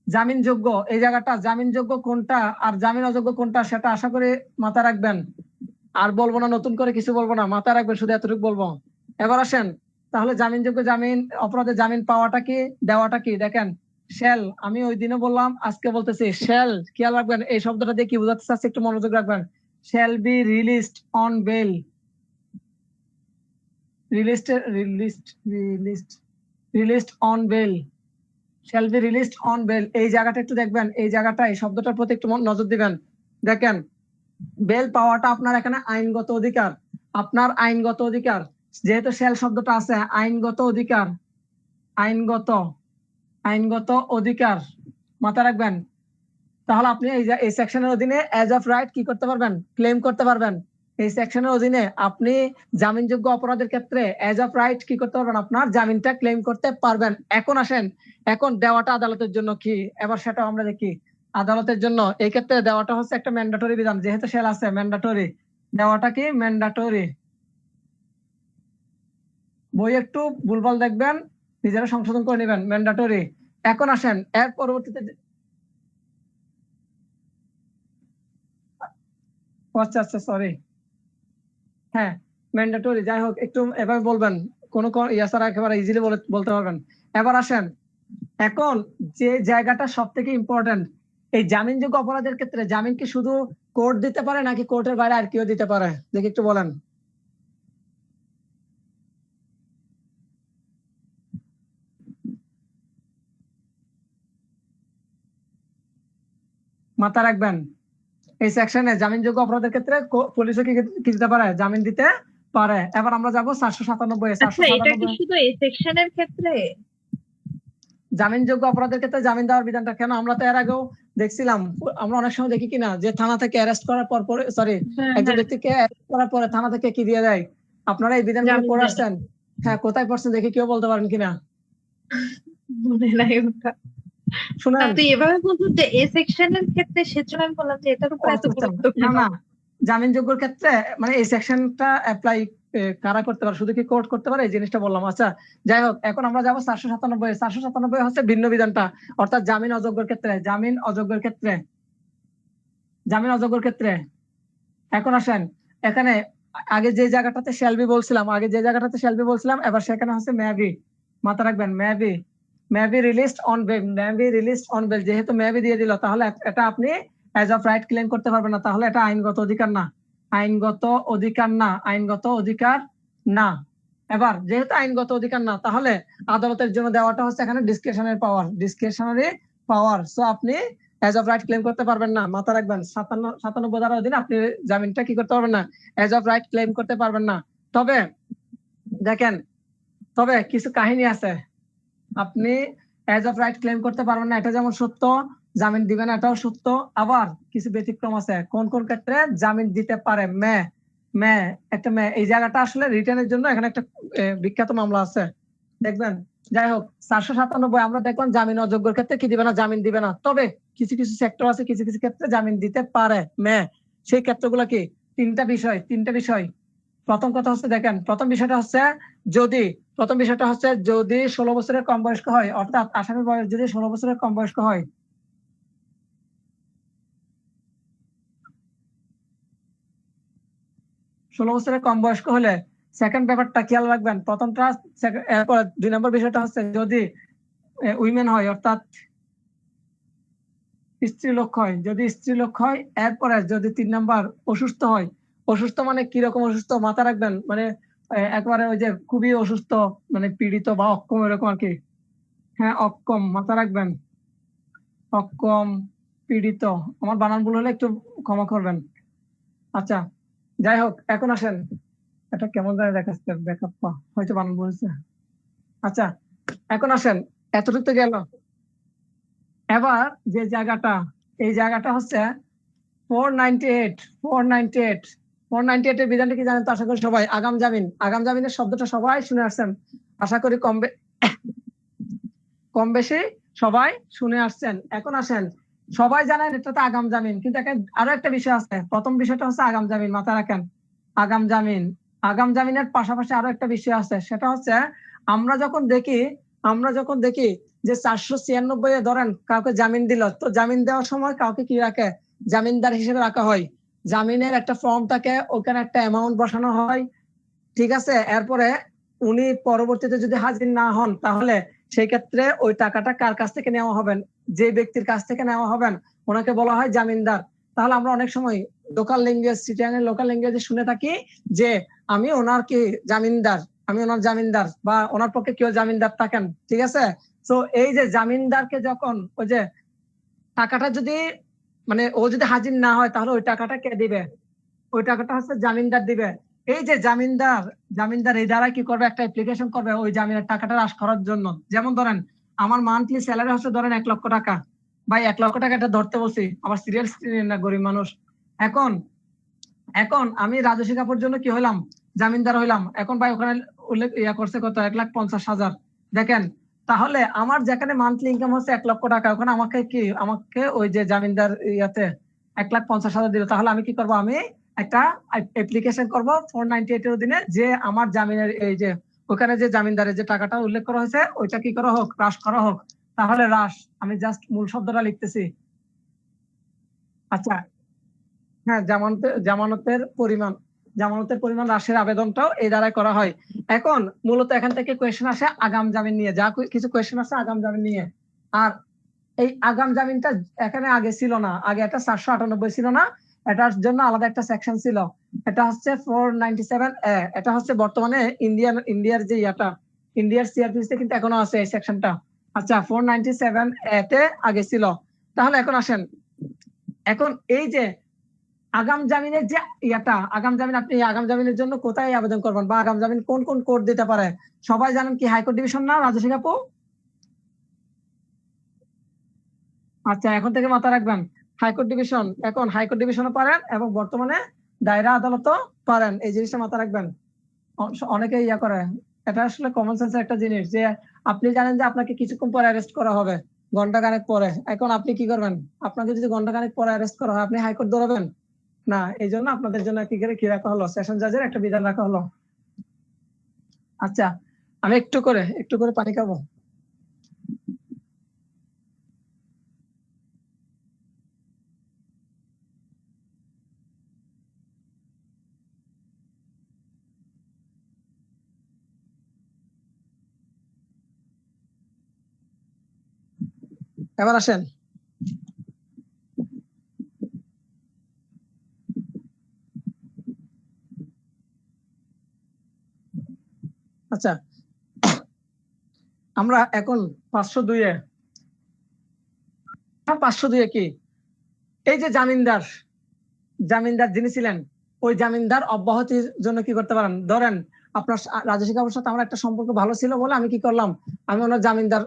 জামিনযোগ্য এই জায়গাটা, জামিনযোগ্য কোনটা আর জামিন অযোগ্য কোনটা সেটা আশা করি মাথায় রাখবেন। আর বলবো না, নতুন করে কিছু বলবো না, মাথায় রাখবেন, শুধু এতটুকু বলবো। এবার আসেন, তাহলে জামিনযোগ্য জামিন অপরাধে জামিন পাওয়াটা কি, দেওয়াটা কি? দেখেন, শেল, আমি ওই দিনও বললাম আজকে বলতেছি শেল। খেয়াল রাখবেন এই শব্দটা দিয়ে কি বোঝাতে চাচ্ছি, একটু মনোযোগ রাখবেন। Shall be released on bail, released on bail, shall be released on bail. এই জায়গাটা একটু দেখবেন, এই জায়গাটা এই শব্দটার প্রতি একটু নজর দিবেন। দেখেন বেল পাওয়াটা আপনার এখানে আইনগত অধিকার, আপনার আইনগত অধিকার, যেহেতু শ্যাল শব্দটা আছে, আইনগত অধিকার, আইনগত আইনগত অধিকার মাথায় রাখবেন। তাহলে আপনি এই সেকশনের অধীনে এজ অফ রাইট কি করতে পারবেন, ক্লেম করতে পারবেন। এই সেকশনের অধীনে আপনি জামিনযোগ্য অপরাধের ক্ষেত্রে এজ অফ রাইট কি করতে পারবেন, আপনার জামিনটা ক্লেম করতে পারবেন। এখন আসেন, এখন দেওয়াটা আদালতের জন্য কি, এবার সেটা আমরা দেখি। আদালতের জন্য এই ক্ষেত্রে দেওয়াটা হচ্ছে একটা ম্যান্ডেটরি বিধান, যেহেতু সেল আছে ম্যান্ডেটরি, দেওয়াটা কি ম্যান্ডেটরি। বই একটু ভুলভাল দেখবেন, নিজেরা সংশোধন করে নেবেন, ম্যান্ডেটরি। এখন আসেন এর পরবর্তীতে, আচ্ছা আচ্ছা সরি, হ্যাঁ ম্যান্ডেটরি। যাই হোক একটু এভাবে বলবেন, কোনো ইয়াসারা একেবারে ইজিলি বলতে পারবেন। এবার আসেন, এখন যে জায়গাটা সব থেকে ইম্পর্টেন্ট, এই জামিনযোগ্য অপরাধের ক্ষেত্রে জামিন কি শুধু কোর্ট দিতে পারে নাকি কোর্টের বাইরে আর কেউ দিতে পারে, দেখি একটু বলেন। মাথা রাখবেন, এই সেকশনে জামিনযোগ্য অপরাধের ক্ষেত্রে পুলিশও কি দিতে পারে, জামিন দিতে পারে। এবার আমরা যাবো 497। আচ্ছা, এটা কি শুধু এই সেকশনের ক্ষেত্রে? জামিনযোগ্য অপরাধের ক্ষেত্রে জামিন দেওয়ার বিধানটা কেন, আমরা তো এর আগেও দেখছিলাম, আমরা অনেক সময় দেখি কিনা যে থানা থেকে অ্যারেস্ট করার পর পরে, সরি একজন ব্যক্তিকে অ্যারেস্ট করার পরে থানা থেকে কি দিয়ে দেয়, আপনারা এই বিধানগুলো পড়ে আসছেন? হ্যাঁ, কোথায় পড়ছেন দেখি, কেউ বলতে পারেন কিনা? মনে নাই ওটা। শুনুন, তুই এভাবে বলছিস যে এই সেকশনের ক্ষেত্রে, সেজন্য আমি বললাম যে এটার উপর এত গুরুত্ব কেন। না, জামিনযোগ্যর ক্ষেত্রে মানে এই সেকশনটা অ্যাপ্লাই কারা করতে পারে, শুধু কি কোর্ট করতে পারে, এই জিনিসটা বললাম। আচ্ছা যাই হোক, এখন আমরা যাবো 497। 497 হচ্ছে ভিন্ন বিধানটা, অর্থাৎ জামিন অযোগ্যের ক্ষেত্রে, জামিন অযোগ্যের ক্ষেত্রে, জামিন অযোগ্যের ক্ষেত্রে। এখন আসেন, এখানে আগে যে জায়গাটাতে শ্যালবি বলছিলাম, এবার সেখানে হচ্ছে মেবি। মাথা রাখবেন, maybe released on bail, maybe released on bail. যেহেতু মেবি দিয়ে দিল, তাহলে এটা আপনি এজ অফ রাইট ক্লেম করতে পারবেন না, তাহলে এটা আইনগত অধিকার না, আইনগত অধিকার না, আইনগত অধিকার না। এবার যেহেতু আইনগত অধিকার না, তাহলে আদালতের জন্য দেওয়াটা হচ্ছে এখানে ডিসক্রিশনারি পাওয়ার, ডিসক্রিশনারি পাওয়ার। সো আপনি এজ অফ রাইট ক্লেম করতে পারবেন না। মাথা রাখবেন, 97 ধারার অধীনে আপনি জামিনটা কি করতে পারবেন না, এজ অফ রাইট ক্লেম করতে পারবেন না। তবে দেখেন, তবে কিছু কাহিনী আছে, আপনি এজ অফ রাইট ক্লেম করতে পারবেন না, এটা যেমন সত্য, জামিন দিবেন এটাও সত্য। আবার কিছু ব্যতিক্রম আছে, কোন কোন ক্ষেত্রে জামিন দিতে পারে। এই জায়গাটা আসলে রিটার্নের জন্য এখানে একটা বিখ্যাত মামলা আছে, দেখবেন। যাই হোক, 497 আমরা দেখলাম জামিন অযোগ্যের ক্ষেত্রে কি দিবে না, জামিন দিবে না। তবে কিছু কিছু সেক্টর আছে, কিছু কিছু ক্ষেত্রে জামিন দিতে পারে সেই ক্ষেত্রগুলো কি, তিনটা বিষয়। প্রথম কথা হচ্ছে, দেখেন প্রথম বিষয়টা হচ্ছে যদি 16 বছরের কম বয়স্ক হয়, অর্থাৎ আসামির বয়স যদি 16 বছরের কম বয়স্ক হয়, 16 বছরের কম বয়স্ক হলে সেকেন্ড ব্যাপারটা খেয়াল রাখবেন, প্রথমটা। এরপর 2 নম্বর বিষয়টা হচ্ছে যদি উইমেন হয়, অর্থাৎ স্ত্রীলোক হয়, যদি স্ত্রীলোক হয়। এরপরে যদি 3 নাম্বার অসুস্থ হয়, অসুস্থ মানে কিরকম অসুস্থ মাথা রাখবেন, মানে একবারে ওই যে খুবই অসুস্থ, মানে পীড়িত বা অক্ষম এরকম আর কি। হ্যাঁ অক্ষম, মাথা রাখবেন, অক্ষম পীড়িত। আমার বানান ভুল হলে একটু ক্ষমা করবেন। আচ্ছা যাই হোক, এখন আসেন, এটা কেমন জানি দেখাচ্ছে, ব্যাকআপ হয়তো বানান বলছে। আচ্ছা এখন আসেন, এতটুকু তো গেল। এবার যে জায়গাটা, এই জায়গাটা হচ্ছে 498 এর বিধানটা কি জানেন তো আশা করি সবাই। আগাম জামিনের শব্দটা সবাই শুনে আসছেন, আশা করি কম বেশি সবাই শুনে আসছেন। এখন আসেন, সবাই জানেন এটা তো আগাম জামিন, কিন্তু আরো একটা বিষয় আছে। প্রথম বিষয়টা হচ্ছে আগাম জামিন, মাথায় রাখেন। আগাম জামিনের পাশাপাশি আরো একটা বিষয় আছে, সেটা হচ্ছে আমরা যখন দেখি যে 496 ধরেন কাউকে জামিন দিল, তো জামিন দেওয়ার সময় কাউকে কি রাখে, জামিনদার হিসেবে রাখা হয়। জামিনের একটা ফর্ম থাকে, ওখানে একটা অ্যামাউন্ট বসানো হয়, ঠিক আছে। এরপরে উনি পরবর্তীতে যদি হাজির না হন, তাহলে সেই ক্ষেত্রে ওই টাকাটা কার কাছ থেকে নেওয়া হবেন, যে ব্যক্তির কাছ থেকে নেওয়া হবেন ওনাকে বলা হয় জামিনদার। তাহলে আমরা অনেক সময় লোকাল ল্যাঙ্গুয়েজ, চিটাগাং এর লোকাল ল্যাঙ্গুয়েজে শুনে থাকি যে আমি ওনার কি জামিনদার, আমি ওনার জামিনদার, বা ওনার পক্ষে কেউ জামিনদার থাকেন, ঠিক আছে। তো এই যে জামিনদারকে যখন ওই যে টাকাটা যদি মানে ও যদি হাজির না হয়, তাহলে ওই টাকাটা কে দিবে? ওই টাকাটা হচ্ছে জামিনদার দিবে। এই যে জামিনদার এই দ্বারা কি করবে, একটা অ্যাপ্লিকেশন করবে ওই জামিনের টাকাটা হ্রাস করার জন্য। যেমন ধরেন আমার মান্থলি স্যালারি হচ্ছে ধরেন 1 লক্ষ টাকা, ভাই 1 লক্ষ টাকা এটা ধরতে বলছি, আবার সিরিয়াল না, গরিব মানুষ। এখন এখন আমি রাজস্বী কাপুর জন্য কি হইলাম, জামিনদার হইলাম। এখন ভাই ওখানে উল্লেখ করছে কত, 1,50,000। দেখেন, তাহলে আমার যেখানে মান্থলি ইনকাম হচ্ছে 1 লক্ষ টাকা, ওখানে আমাকে ওই যে জামিনদার ইয়াতে 1,50,000 দিল। তাহলে আমি কি করব, আমি একটা অ্যাপ্লিকেশন করব 498 এর অধীনে, যে আমার জামিনের এই যে ওখানে যে জামিনদারের যে টাকাটা উল্লেখ করা হয়েছে ওইটা কি করা হোক, হ্রাস করা হোক। তাহলে হ্রাস, আমি জাস্ট মূল শব্দটা লিখতেছি। আচ্ছা, হ্যাঁ, জামানতের পরিমাণ হ্রাসের আবেদনটাও এই দ্বারাই করা হয়। এখন মূলত এখান থেকে কোয়েশ্চেন আসে আগাম জামিন নিয়ে, কিছু কোয়েশ্চেন আছে আগাম জামিন নিয়ে। আর এই আগাম জামিনটা এখানে আগে ছিল না, আগে এটা 498 ছিল না, এটার জন্য আলাদা একটা সেকশন ছিল। এটা হচ্ছে 497A। এটা হচ্ছে বর্তমানে ইন্ডিয়ার যে ইন্ডিয়ার সিআরপিসি কিন্তু এখনো আছে এই সেকশনটা। আচ্ছা, 497A তে আগে ছিল। তাহলে এখন আসেন, এখন এই যে আগাম জামিনের যে আপনি আগাম জামিনের জন্য কোথায় আবেদন করবেন, বা আগাম জামিন কোন কোন কোর্ট দিতে পারে? সবাই জানেন কি হাইকোর্ট ডিভিশন না, রাজস্বী আপু? আচ্ছা, এখন থেকে মাথা রাখবেন হাইকোর্ট ডিভিশন। এখন হাইকোর্ট ডিভিশনও পারেন এবং বর্তমানে দায়রা আদালতও পারেন, এই জিনিসটা মাথা রাখবেন। অনেকে করে, এটা আসলে কমন সেন্সের একটা জিনিস, যে আপনি জানেন যে আপনাকে কিছুক্ষণ পরে অ্যারেস্ট করা হবে, ঘন্টা খানেক পরে। এখন আপনি কি করবেন? আপনাকে যদি ঘন্টা খানেক পরে অ্যারেস্ট করা হয়, আপনি হাইকোর্ট দৌড়াবেন না। এই জন্য আপনাদের জন্য কি রাখা হলো, সেশন জাজের একটা বিধান রাখা হলো। আচ্ছা, আমি একটু করে পানি খাবো। এবার আসেন, আচ্ছা আমরা এখন 502-এ, 502-এ কি, এই যে জামিনদার যিনি ছিলেন, ওই জামিনদার অব্যাহতির জন্য কি করতে পারেন? ধরেন আপনার রাজস্বী কাপুর সাথে আমার একটা সম্পর্ক ভালো ছিল বলে আমি কি করলাম, আমি ওনার জামিনদার।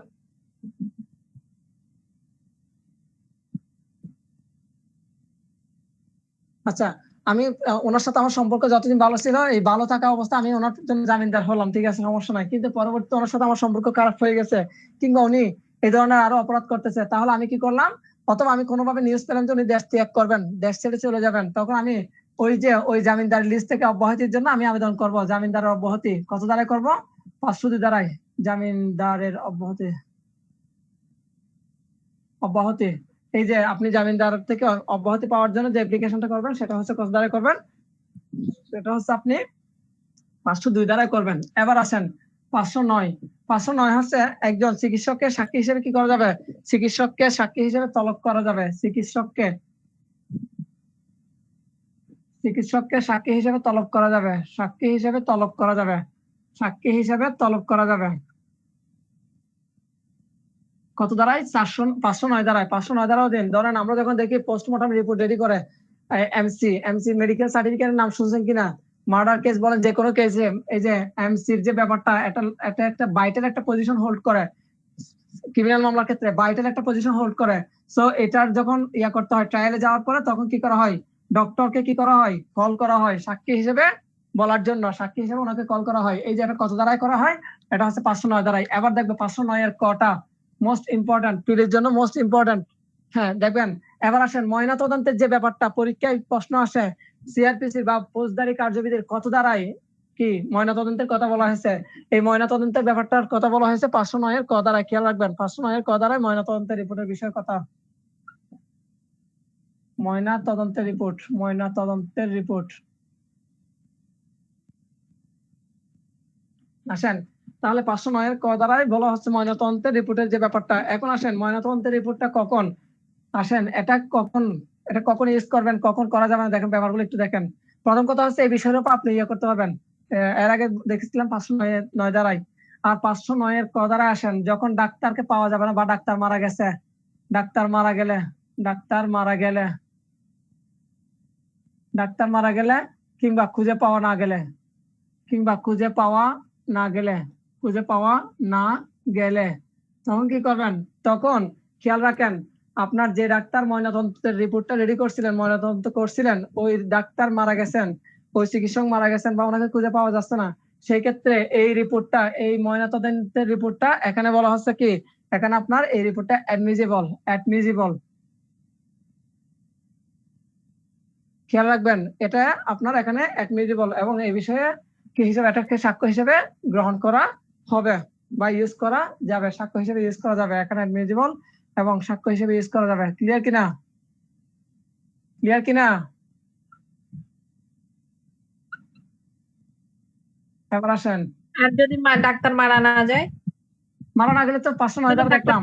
আচ্ছা, আমি ওনার সাথে আমার সম্পর্ক যতদিন ভালো ছিল, এই ভালো থাকা অবস্থা আমি ওনার জন্য জামিনদার হলাম, ঠিক আছে, সমস্যা নাই। কিন্তু পরবর্তীতে ওনার সাথে আমার সম্পর্ক খারাপ হয়ে গেছে, কিংবা উনি এই ধরনের আরো অপরাধ করতেছে, তাহলে আমি কি করলাম? অথবা আমি কোনোভাবে নিউজ পেলাম যে উনি দেশ ত্যাগ করবেন, দেশ ছেড়ে চলে যাবেন, তখন আমি ওই জামিনদার লিস্ট থেকে অব্যাহতির জন্য আমি আবেদন করব। জামিনদারের অব্যাহতি কত দ্বারাই করব? 502 দ্বারাই। জামিনদারের অব্যাহতি, এই যে আপনি জামিনদার থেকে অব্যাহতি পাওয়ার জন্য যে অ্যাপ্লিকেশনটা করবেন, সেটা হচ্ছে কত দ্বারা করবেন? সেটা হচ্ছে আপনি 502 দ্বারাই করবেন। এবার আসেন 509। 509 হচ্ছে একজন চিকিৎসককে সাক্ষী হিসেবে কি করা যাবে? চিকিৎসককে সাক্ষী হিসেবে তলব করা যাবে। চিকিৎসককে সাক্ষী হিসেবে তলব করা যাবে। সাক্ষী হিসেবে তলব করা যাবে কত দ্বারাই? 509 দ্বারাই। 509 দ্বারাও দিন। ধরেন আমরা যখন দেখি পোস্টমর্টম রিপোর্ট রেডি করে, এমসি মেডিকেল সার্টিফিকেটের নাম শুনছেন কিনা? মার্ডার কেস বলেন, যে কোনো কেসে এই যে এমসির যে ব্যাপারটা, এটা একটা ভাইটাল একটা পজিশন হোল্ড করে ক্রিমিনাল মামলার ক্ষেত্রে, ভাইটাল একটা পজিশন হোল্ড করে। সো এটার যখন করতে হয় ট্রায়ালে যাওয়ার পরে, তখন কি করা হয়? ডক্টরকে কি করা হয়? কল করা হয় সাক্ষী হিসেবে বলার জন্য, সাক্ষী হিসেবে ওনাকে কল করা হয়। এই যে এটা কত দ্বারাই করা হয়? এটা হচ্ছে 509 দ্বারাই। এবার দেখবে 509 এর কটা মোস্ট ইম্পর্টেন্ট, পিডির জন্য মোস্ট ইম্পর্টেন্ট। হ্যাঁ, দেখবেন। এবার আসেন ময়না তদন্তের যে ব্যাপারটা, পরীক্ষায় প্রশ্ন আসে, সিআরপিসি বা ফৌজদারি কার্যবিধির কত দ্বারাই কি ময়না তদন্তের কথা বলা হয়েছে? এই ময়না তদন্তের ব্যাপারটার কথা বলা হয়েছে 509 এর ক দ্বারাই। খেয়াল রাখবেন, 509 এর ক দ্বারাই ময়না তদন্তের রিপোর্টের বিষয় কথা। ময়না তদন্তের রিপোর্ট আসেন। তাহলে 509 এর ক দ্বারাই বলা হচ্ছে ময়নাতদন্তের রিপোর্টের যে ব্যাপারটা। এখন আসেন ময়নাতদন্তের রিপোর্টটা কখন আসেন, এটা কখন ইউজ করবেন, কখন করা যাবে না, দেখেন ব্যাপারগুলো একটু দেখেন। প্রথম কথা হচ্ছে এই বিষয়ের উপর আপনি করতে পারবেন, এর আগে দেখেছিলাম 509 দ্বারাই, আর 509 ক দ্বারায় আসেন যখন ডাক্তারকে পাওয়া যাবে না বা ডাক্তার মারা গেছে, ডাক্তার মারা গেলে কিংবা খুঁজে পাওয়া না গেলে তখন কি করবেন? তখন খেয়াল রাখেন, আপনার যে ডাক্তার ময়নাতদন্তের রিপোর্টটা রেডি করছিলেন, ময়নাতদন্ত করছিলেন, ওই ডাক্তার মারা গেছেন, ওই চিকিৎসক মারা গেছেন বা ওনাকে খুঁজে পাওয়া যাচ্ছে না, সেই ক্ষেত্রে এই ময়নাতদন্তের রিপোর্টটা এখানে বলা হচ্ছে কি, এখানে আপনার এই রিপোর্টটা অ্যাডমিজিবল। খেয়াল রাখবেন, এটা আপনার এখানে অ্যাডমিজিবল এবং এই বিষয়ে কি হিসেবে, এটাকে সাক্ষ্য হিসেবে গ্রহণ করা হবে বা ইউজ করা যাবে, সাক্ষ্য হিসেবে ইউজ করা যাবে। এখানে অ্যাডমিজিবল এবং সাক্ষ্য হিসেবে ইউজ করা যাবে। ক্লিয়ার কিনা? এবার আসেন, আর যদি ডাক্তার মারা না গেলে তো 509 দ্বারা দেখলাম।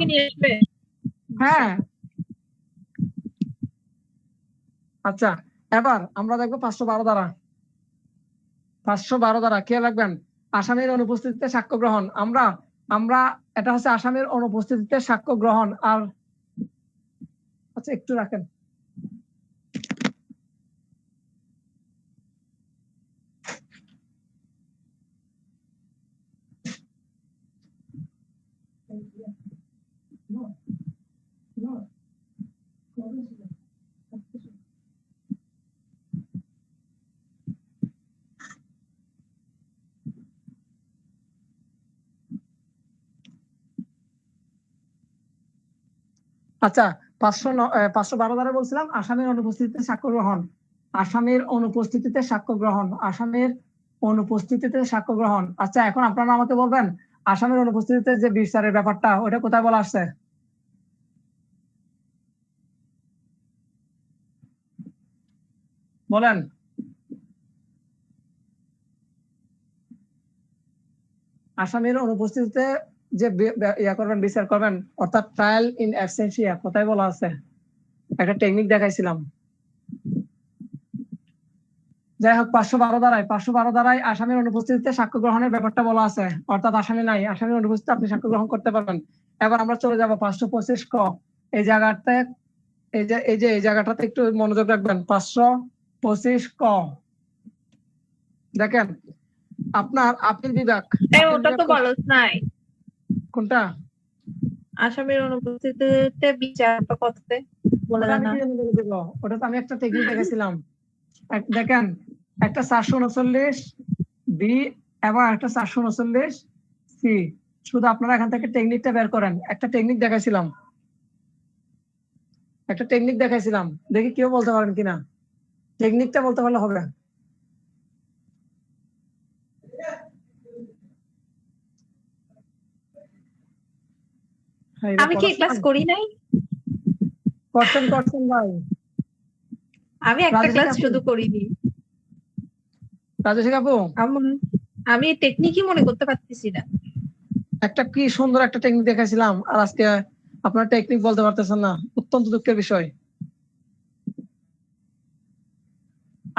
হ্যাঁ, আচ্ছা, এবার আমরা দেখবো 512 দ্বারা। খেয়াল রাখবেন, আসামির অনুপস্থিতিতে সাক্ষ্য গ্রহণ। আমরা এটা হচ্ছে আসামির অনুপস্থিতিতে সাক্ষ্য গ্রহণ। আর আচ্ছা, একটু রাখেন। আচ্ছা, 512 দ্বারা বলছিলাম আসামির অনুপস্থিতিতে সাক্ষ্য গ্রহণ। আচ্ছা, এখন আপনারা আমাকে বলবেন, আসামির অনুপস্থিতিতে যে বিচারের ব্যাপারটা, ওটা কোথায় বলা আসছে? বলেন। আসামির অনুপস্থিতিতে যে বিচার করবেন, অর্থাৎ ট্রায়াল ইন অ্যাবসেন্সিয়া, কোথায় বলা আছে? একটা টেকনিক দেখাইছিলাম। যাই হোক, 512 দ্বারাই আসামির অনুপস্থিতিতে সাক্ষ্য গ্রহণের ব্যাপারটা বলা আছে, অর্থাৎ আসামি নাই, আসামির অনুপস্থিতিতে আপনি সাক্ষ্য গ্রহণ করতে পারবেন। এবার আমরা চলে যাব 525 ক। এই জায়গাটাতে একটু মনোযোগ রাখবেন। 525 ক দেখেন, আপনার আপিল বিভাগ। ওটা তো বলছ নাই। কোনটা? আসামির অনুপস্থিতিতে বিচারটা করতে বলে না। ওটা তো আমি একটা টেকনিক দেখাইছিলাম। দেখেন, একটা 439 বি এবং একটা 439 সি। শুধু আপনারা এখান থেকে টেকনিকটা বের করেন। একটা টেকনিক দেখাইছিলাম, দেখি কেউ বলতে পারেন কিনা। টেকনিকটা বলতে পারলে হবে। আমি কি ক্লাস করি নাই? করছেন ভাই। আমি একটা ক্লাস শুধু করিনি। রাজস্বী আপু, আমি টেকনিকই মনে করতে পারতেছি না। একটা কি সুন্দর একটা টেকনিক দেখাইছিলাম, আর আজকে আপনার টেকনিক বলতে পারতেছেন না, অত্যন্ত দুঃখের বিষয়।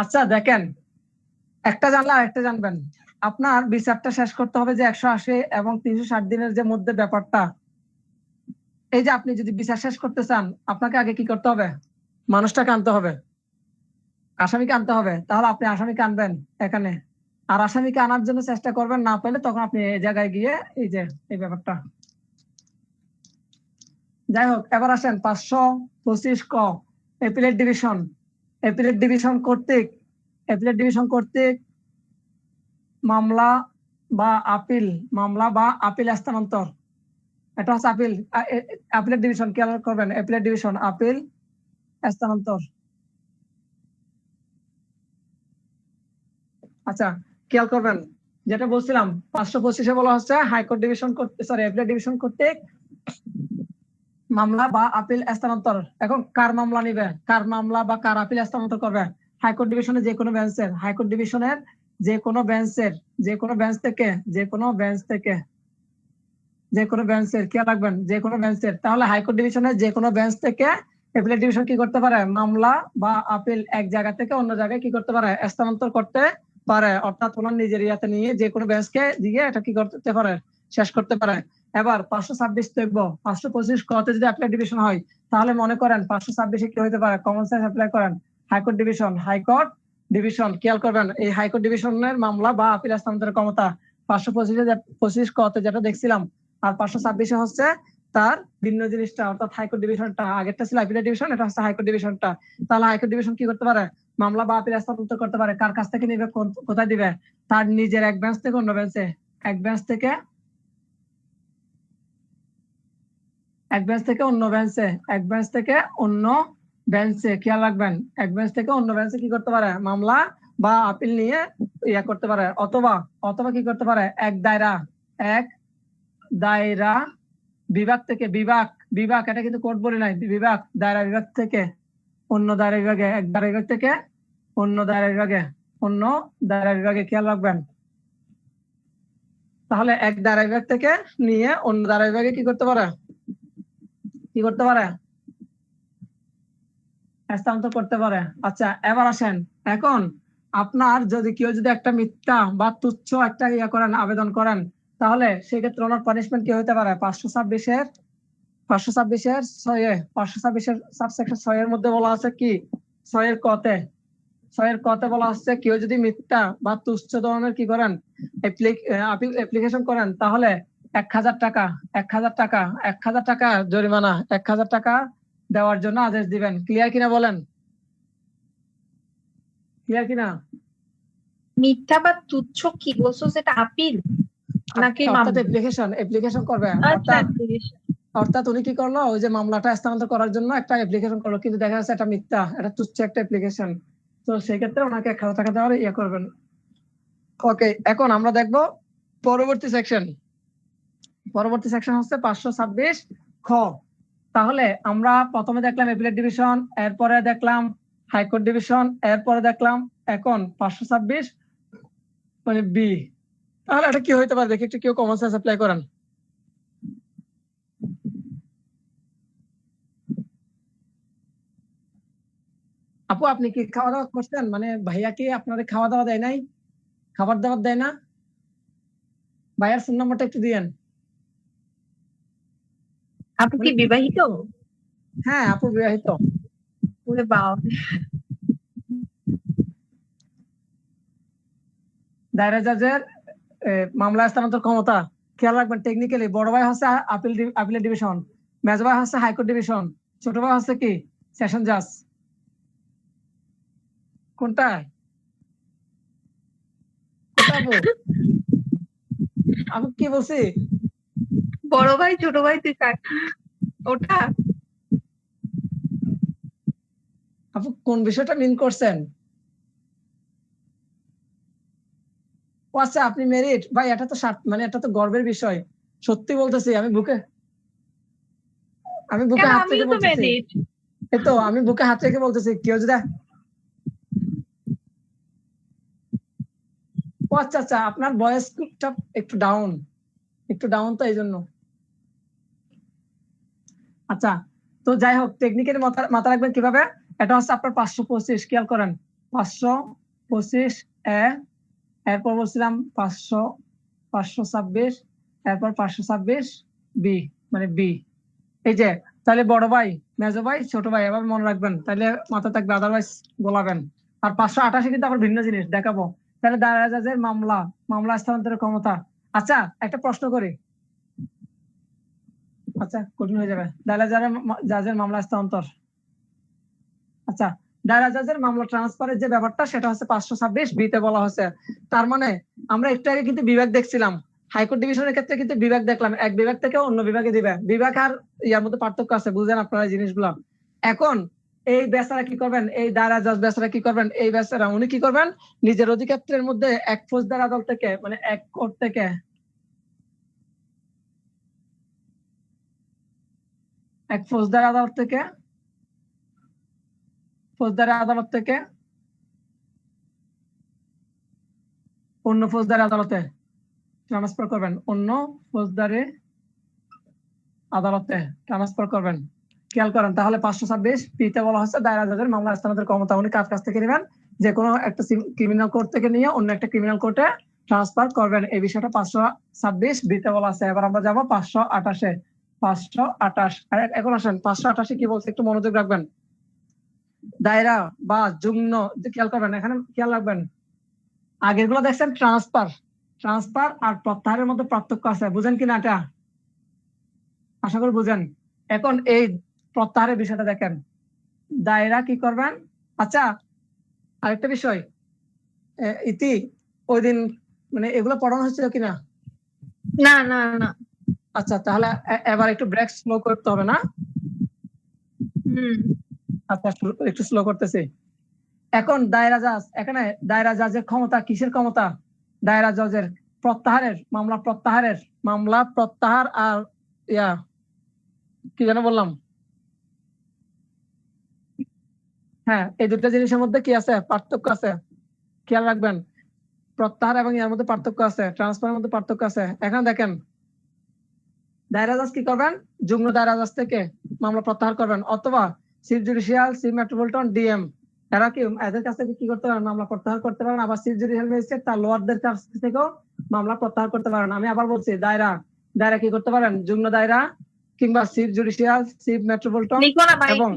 আচ্ছা দেখেন, একটা জানলে আরেকটা জানবেন। আপনার বিচারটা শেষ করতে হবে যে 180 এবং 360 দিনের যে মধ্যে ব্যাপারটা। এই যে আপনি যদি বিচার শেষ করতে চান, আপনাকে আগে কি করতে হবে? মানুষটাকে আনতে হবে, আসামিকে আনতে হবে। তাহলে আপনি আসামিকে আনবেন এখানে, আর আসামিকে আনার জন্য চেষ্টা করবেন, না পেলে তখন আপনি এই জায়গায় গিয়ে এই ব্যাপারটা। যাই হোক, এবার আসেন 525 ক। অ্যাপিলেট ডিভিশন কর্তৃক মামলা বা আপিল স্থানান্তর। এটা হচ্ছে আপিলেট ডিভিশন। খেয়াল করবেন, অ্যাপিলেট ডিভিশন, আপিল স্থানান্তর। আচ্ছা, খেয়াল করবেন, যেটা বলছিলাম 525-এ বলা হচ্ছে হাইকোর্ট ডিভিশন অ্যাপিলেট ডিভিশন কর্তৃক মামলা বা আপিল স্থানান্তর। এখন কার মামলা নিবে, কার মামলা বা কার আপিল স্থানান্তর করবে? হাইকোর্ট ডিভিশনের যে কোনো বেঞ্চের, হাইকোর্ট ডিভিশনের যে কোনো বেঞ্চের, খেয়াল রাখবেন, যে কোনো বেঞ্চের। তাহলে হাইকোর্ট ডিভিশনের যে কোনো বেঞ্চ থেকে অ্যাপিলেট ডিভিশন কি করতে পারে? মামলা বা আপিল এক জায়গা থেকে অন্য জায়গায় কি করতে পারে? স্থানান্তর করতে পারে, অর্থাৎ ওনার নিজের ইয়াতে নিয়ে যে কোনো বেঞ্চকে দিয়ে এটা কি করতে পারে, শেষ করতে পারে। এবার 526 দেখবো, 525 কতে যদি অ্যাপ্লাই ডিভিশন হয় তাহলে মনে করেন 526 কি হইতে পারে, কমন সেন্স অ্যাপ্লাই করেন, হাইকোর্ট ডিভিশন খেয়াল করবেন, এই হাইকোর্ট ডিভিশনের মামলা বা আপিল হস্তান্তরের ক্ষমতা 525 কতে যেটা দেখছিলাম, আর 526 হচ্ছে তার ভিন্ন জিনিসটা, অর্থাৎ হাইকোর্ট ডিভিশনটা। আগেরটা ছিল আপিল ডিভিশন, এটা হচ্ছে হাইকোর্ট ডিভিশনটা। তাহলে হাইকোর্ট ডিভিশন কি করতে পারে, মামলা বা আপিল হস্তান্তর করতে পারে। কার কাছ থেকে নিবে, কোথায় দিবে, তার নিজের এক বেঞ্চ থেকে অন্য বেঞ্চে, এক বেঞ্চ থেকে অন্য বেঞ্চে, এক বেঞ্চ থেকে অন্য বেঞ্চে, খেয়াল রাখবেন, এক বেঞ্চ থেকে অন্য বেঞ্চে কি করতে পারে, মামলা বা আপিল নিয়ে ইয়া করতে পারে। অথবা কি করতে পারে, এক দায়রা বিভাগ থেকে, বিভাগ এটা কিন্তু কোর্ট বলি নাই, বিভাগ, দায়রা বিভাগ থেকে অন্য দায়রা বিভাগে, এক দায়রা বিভাগ থেকে অন্য দায়রা বিভাগে, খেয়াল রাখবেন। তাহলে এক দায়রা বিভাগ থেকে নিয়ে অন্য দায়রা বিভাগে কি করতে পারে, হস্তান্তর করতে পারে। আচ্ছা, এবার আসেন, এখন আপনার যদি কেউ যদি একটা মিথ্যা বা তুচ্ছ একটা ইয়া করেন, আবেদন করেন, তাহলে সেক্ষেত্রে ওনার পানিশমেন্ট কি হতে পারে, 526-এর সাবসেকশন 6 এর মধ্যে বলা আছে কি, 6 এর কতে বলা হচ্ছে, কেউ যদি মিথ্যা বা তুচ্ছ ধরনের কি করেন, অ্যাপ্লিকেশন করেন, তাহলে 1000 টাকা জরিমানা, 1000 টাকা দেওয়ার জন্য আদেশ দিবেন। ক্লিয়ার কিনা বলেন, ক্লিয়ার কিনা? মিথ্যা বা তুচ্ছ কি বলছো, সেটা আপিল নাকি অ্যাপ্লিকেশন করবে, অর্থাৎ উনি কি করলো, ওই যে মামলাটা স্থানান্তর করার জন্য একটা অ্যাপ্লিকেশন করলো, কিন্তু দেখা যাচ্ছে এটা মিথ্যা, এটা তুচ্ছ একটা অ্যাপ্লিকেশন, তো সেই ক্ষেত্রে ওনাকে 1000 টাকা দেওয়ার ইয়ে করবেন। ওকে, এখন আমরা দেখবো পরবর্তী সেকশন হচ্ছে 526 খ। তাহলে আমরা প্রথমে দেখলাম অ্যাপিলেট ডিভিশন, এরপরে দেখলাম হাইকোর্ট ডিভিশন, এরপরে দেখলাম এখন 526 মানে বি। তাহলে এটা কি হইতে পারে দেখি একটু, কেউ কমন সেন্স অ্যাপ্লাই করেন। আপু, আপনি কি খাওয়া দাওয়া করছেন, মানে ভাইয়া কি আপনাদের খাওয়া দাওয়া দেয় নাই, খাবার দাবার দেয় না? ভাইয়ার ফোন নাম্বারটা একটু দিয়েন। আপু কি বিবাহিত? হ্যাঁ, আপু বিবাহিত। ওরে বাবা। দায়রা জাজের মামলা স্থানান্তর ক্ষমতা, খেয়াল রাখবেন, টেকনিক্যালি বড় ভাই হচ্ছে আপিলের ডিভিশন, মেজ ভাই হচ্ছে হাইকোর্ট ডিভিশন, ছোট ভাই হচ্ছে কি সেশন জাজ। কোনটা আপু কি বলছি, বড় ভাই ছোট ভাই তুই কার, ওটা? আপু কোন বিষয়টা মিন করছেন? ও আচ্ছা, আপনি মেরিট ভাই, এটা তো মানে এটা তো গর্বের বিষয়, সত্যি বলতেছি, আমি বুকে হাত থেকে বলতেছি, এই তো আমি বুকে হাত থেকে বলতেছি, কেউ যদি ও আচ্ছা, আপনার ভয়েসটা একটু ডাউন তো এই জন্য। আচ্ছা, তো যাই হোক, টেকনিক্যালি মাথা রাখবেন কিভাবে, এটা হচ্ছে আপনার 525, খেয়াল করেন, 525 এ, এরপর বলছিলাম 526, এরপর 526 বি, মানে বি। এই যে, তাহলে বড় ভাই, মেজো ভাই, ছোট ভাই, এভাবে মনে রাখবেন, তাহলে মাথা থাকবে, আদারওয়াইজ গোলাবেন। আর 528 কিন্তু আবার ভিন্ন জিনিস দেখাবো। তাহলে দায়রা জাজের মামলা স্থানান্তরের ক্ষমতা। আচ্ছা, একটা প্রশ্ন করি, আচ্ছা কঠিন হয়ে যাবে, দায়রা জাজের মামলা স্থানান্তর। আচ্ছা, দায়রা জাজের মামলা ট্রান্সফারের যে ব্যাপারটা, সেটা হচ্ছে 526 বিতে বলা হচ্ছে। তার মানে আমরা একটু আগে কিন্তু বিভাগ দেখছিলাম, হাইকোর্ট ডিভিশনের ক্ষেত্রে কিন্তু বিভাগ দেখলাম, এক বিভাগ থেকে অন্য বিভাগে দিবে, বিভাগ আর ইয়ার মধ্যে পার্থক্য আছে, বুঝলেন আপনারা এই জিনিসগুলো। এখন এই বেচারা কি করবেন, এই দায়রা জজ বেচারা কি করবেন, এই বেচারা উনি কি করবেন, নিজের অধিক্ষেত্রের মধ্যে এক ফৌজদার আদালত থেকে, মানে এক কোর্ট থেকে, এক ফৌজদার আদালত থেকে অন্য ফৌজদারি আদালতে ট্রান্সফার করবেন, অন্য ফৌজদারি আদালতে ট্রান্সফার করবেন। খেয়াল করেন, তাহলে 526 পিতে বলা হচ্ছে দায়রা জজের মামলা স্থানান্তরের ক্ষমতা, উনি কার কাছ থেকে নেবেন, যে কোনো একটা ক্রিমিনাল কোর্ট থেকে নিয়ে অন্য একটা ক্রিমিনাল কোর্টে ট্রান্সফার করবেন। এই বিষয়টা 526 বিতে বলা আছে। এবার আমরা যাবো 528-এ। 528 এখন আসেন 528 কি বলছে একটু মনোযোগ রাখবেন। দায়রা বা যুগ্ম খেয়াল করবেন, এখানে খেয়াল রাখবেন। আগের গুলো দেখছেন ট্রান্সফার আর প্রত্যাহারের মধ্যে পার্থক্য আছে, বুঝেন কিনা এটা? আশা করি বুঝেন। এখন এই প্রত্যাহারের বিষয়টা দেখেন, দায়রা কি করবেন। আচ্ছা আরেকটা বিষয়, ইতি ওই দিন মানে এগুলো পড়ানো হচ্ছিল কিনা? না না না। আচ্ছা তাহলে এবার একটু ব্রেক স্লো করতে হবে না? আচ্ছা একটু স্লো করতেছি। এখন দায়রা জাজ, এখানে দায়রা জাজের ক্ষমতা কিসের ক্ষমতা? দায়রা জজের প্রত্যাহারের, মামলা প্রত্যাহার আর কি যেন বললাম, হ্যাঁ এই দুটো জিনিসের মধ্যে কি আছে? পার্থক্য আছে, খেয়াল রাখবেন। প্রত্যাহার এবং এর মধ্যে পার্থক্য আছে, ট্রান্সফারের মধ্যে পার্থক্য আছে। এখন দেখেন দায়রা জাজ কি করবেন, যুগ্ম দায়রা জাজ থেকে মামলা প্রত্যাহার করবেন, অথবা chief judicial, chief metropolitan, DM এরা কি এদের কাছ থেকে কি করতে পারেন, মামলা প্রত্যাহার করতে পারেন। আবার চিফ জুডিশিয়াল ম্যাজিস্ট্রেট তার লোয়ারদের কাছ থেকেও মামলা প্রত্যাহার করতে পারেন। আমি আবার বলছি দায়রা কি করতে পারেন, যুগ্ম দায়রা কিংবা চিফ জুডিশিয়াল, চিফ মেট্রোপলিটন এবং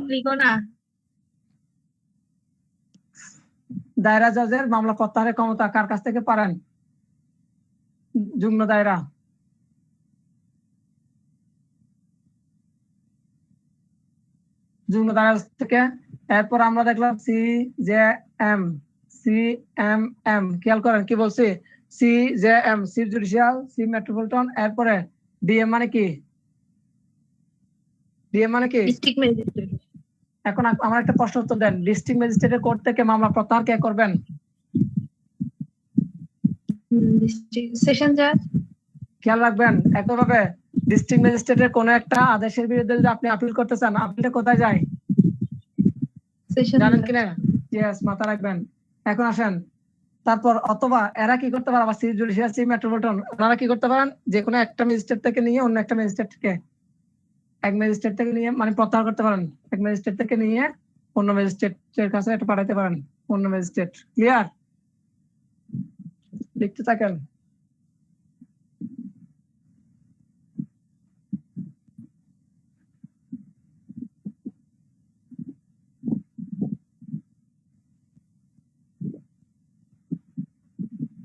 দায়রা জজের মামলা প্রত্যাহারের ক্ষমতা কার কাছ থেকে পারেন? যুগ্ম দায়রা। যুগ্ম দায়রা থেকে। এরপর আমরা দেখলাম সিজেএম, খেয়াল করেন কি বলছি, CJM chief judicial, chief metropolitan. এরপরে ডিএম মানে কি? District magistrate. এখন আমার একটা প্রশ্ন উত্তর দেন, ডিস্ট্রিক্ট ম্যাজিস্ট্রেটের কোর্ট থেকে মামলা প্রত্যাহার কে করবেন? সেশন জাজ। খেয়াল রাখবেন একইভাবে ডিস্ট্রিক্ট ম্যাজিস্ট্রেটের কোন একটা আদেশের বিরুদ্ধে যদি আপনি আপিল করতে চান, আপিলটা কোথায় যায়? জানেন কিনা? ইয়েস, মাথা রাখবেন। এখন আসেন তারপর, অথবা এরা কি করতে পারে, আবার চিফ জুডিশিয়াল, চিফ মেট্রোপলিটন ওনারা কি করতে পারেন, যে কোনো একটা ম্যাজিস্ট্রেট থেকে নিয়ে অন্য একটা ম্যাজিস্ট্রেট থেকে, এক ম্যাজিস্ট্রেট থেকে নিয়ে মানে প্রত্যাহার করতে পারেন, এক ম্যাজিস্ট্রেট থেকে নিয়ে অন্য ম্যাজিস্ট্রেটের কাছে এটা পাঠাতে পারেন, অন্য ম্যাজিস্ট্রেট। ক্লিয়ার? লিখতে থাকেন।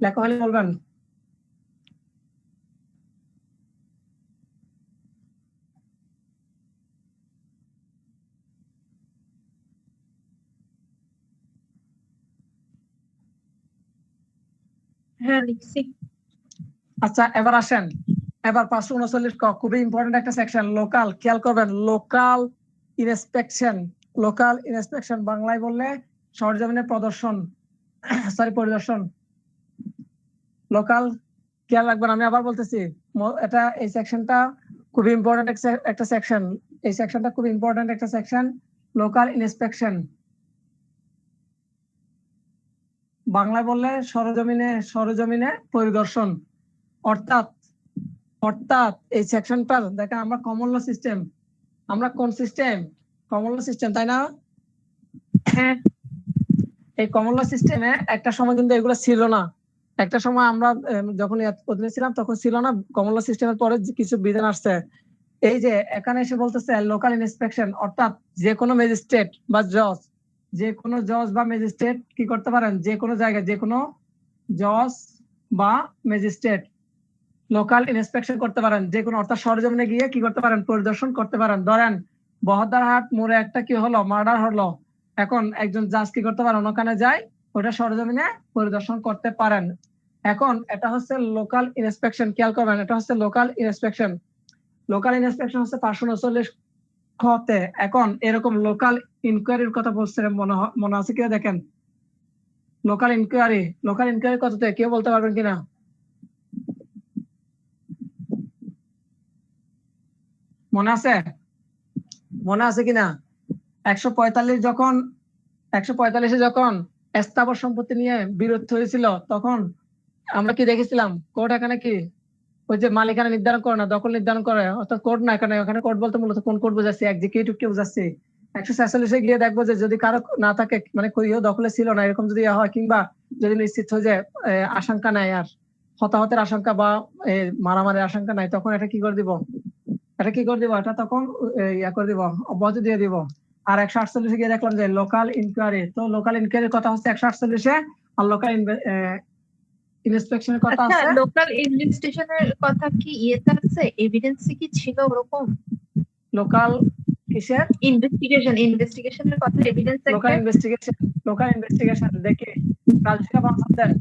লেখা হলে বলবেন। হ্যাঁ লিখছি। আচ্ছা এবার আসেন, এবার 539 খুবই ইম্পর্টেন্ট একটা সেকশন, লোকাল। খেয়াল করবেন, লোকাল ইন্সপেকশন বাংলায় বললে সরজমিনে পরিদর্শন। লোকাল, খেয়াল রাখবেন, আমি আবার বলতেছি, এটা এই সেকশনটা খুবই ইম্পর্টেন্ট একটা সেকশন। এই সেকশনটা খুব ইম্পর্টেন্ট একটা সেকশন, লোকাল ইন্সপেকশন। বাংলায় বললে সরজমিনে পরিদর্শন। অর্থাৎ এই সেকশনটা দেখেন, আমরা কমন ল সিস্টেম, আমরা কোন সিস্টেম? কমন ল সিস্টেম, তাই না? হ্যাঁ। এই কমন ল সিস্টেমে একটা সময় কিন্তু এগুলো ছিল না। একটা সময় আমরা যখন অধীনে ছিলাম তখন ছিল না। কমন ল সিস্টেমের পরে কিছু বিধান আসছে। এই যে এখানে এসে বলতেছে লোকাল ইন্সপেকশন, অর্থাৎ যে কোনো ম্যাজিস্ট্রেট বা ম্যাজিস্ট্রেট কি করতে পারেন, যে কোনো জায়গায় যে কোনো জজ বা ম্যাজিস্ট্রেট লোকাল ইন্সপেকশন করতে পারেন, যে কোনো, অর্থাৎ সরজমিনে গিয়ে কি করতে পারেন, পরিদর্শন করতে পারেন। ধরেন বহদ্দারহাট মোড়ে একটা কি হলো, মার্ডার হলো, এখন একজন জাজ কি করতে পারেন, ওখানে যায় ওটা সরজমিনে পরিদর্শন করতে পারেন। এখন এটা হচ্ছে লোকাল ইন্সপেকশন। খেয়াল করবেন, এটা হচ্ছে লোকাল ইন্সপেকশন। লোকাল ইন্সপেকশন হচ্ছে 539 খতে। এখন এরকম লোকাল ইনকোয়ারির কথা বলছে, মনে আছে কিনা দেখেন। লোকাল ইনকোয়ারি কততে কেউ বলতে পারবেন কিনা? মনে আছে কিনা? 145 যখন স্থাবর সম্পত্তি নিয়ে বিরোধ হয়েছিল, তখন আমরা কি দেখেছিলাম, কোর্ট এখানে কি ওই যে মালিকানা নির্ধারণ করে না, দখল নির্ধারণ করে, অর্থাৎ কোর্ট না, এখানে কোর্ট বলতে মূলত কোন কোর্ট বোঝাচ্ছি, এক্সিকিউটিভ কে বোঝাচ্ছি। 146-এ গিয়ে দেখবো যে যদি কারো না থাকে, মানে কেউ দখলে ছিল না, এরকম যদি হয়, কিংবা যদি নিশ্চিত হয়ে যায় আশঙ্কা নাই আর, হতাহতের আশঙ্কা বা মারামারির আশঙ্কা নাই, তখন এটা কি করে দিব, এটা তখন ইয়া করে দিব, অব্যাহতি দিয়ে দিব। আর 148-এ গিয়ে দেখলাম যে লোকাল ইনকোয়ারি, তো লোকাল ইনকোয়ারির কথা হচ্ছে 148-এ, আর লোকাল ইনস্পেকশনের কথা আচ্ছা, আছে। লোকাল ইনভেস্টিগেশনের কথা কি ইয়েতে আছে, এভিডেন্স কি ছিল ওরকম? লোকাল কিসের? ইনভেস্টিগেশনের কথা এভিডেন্স লোকাল ইনভেস্টিগেশন দেখি কালচিকা বাংলাদেশ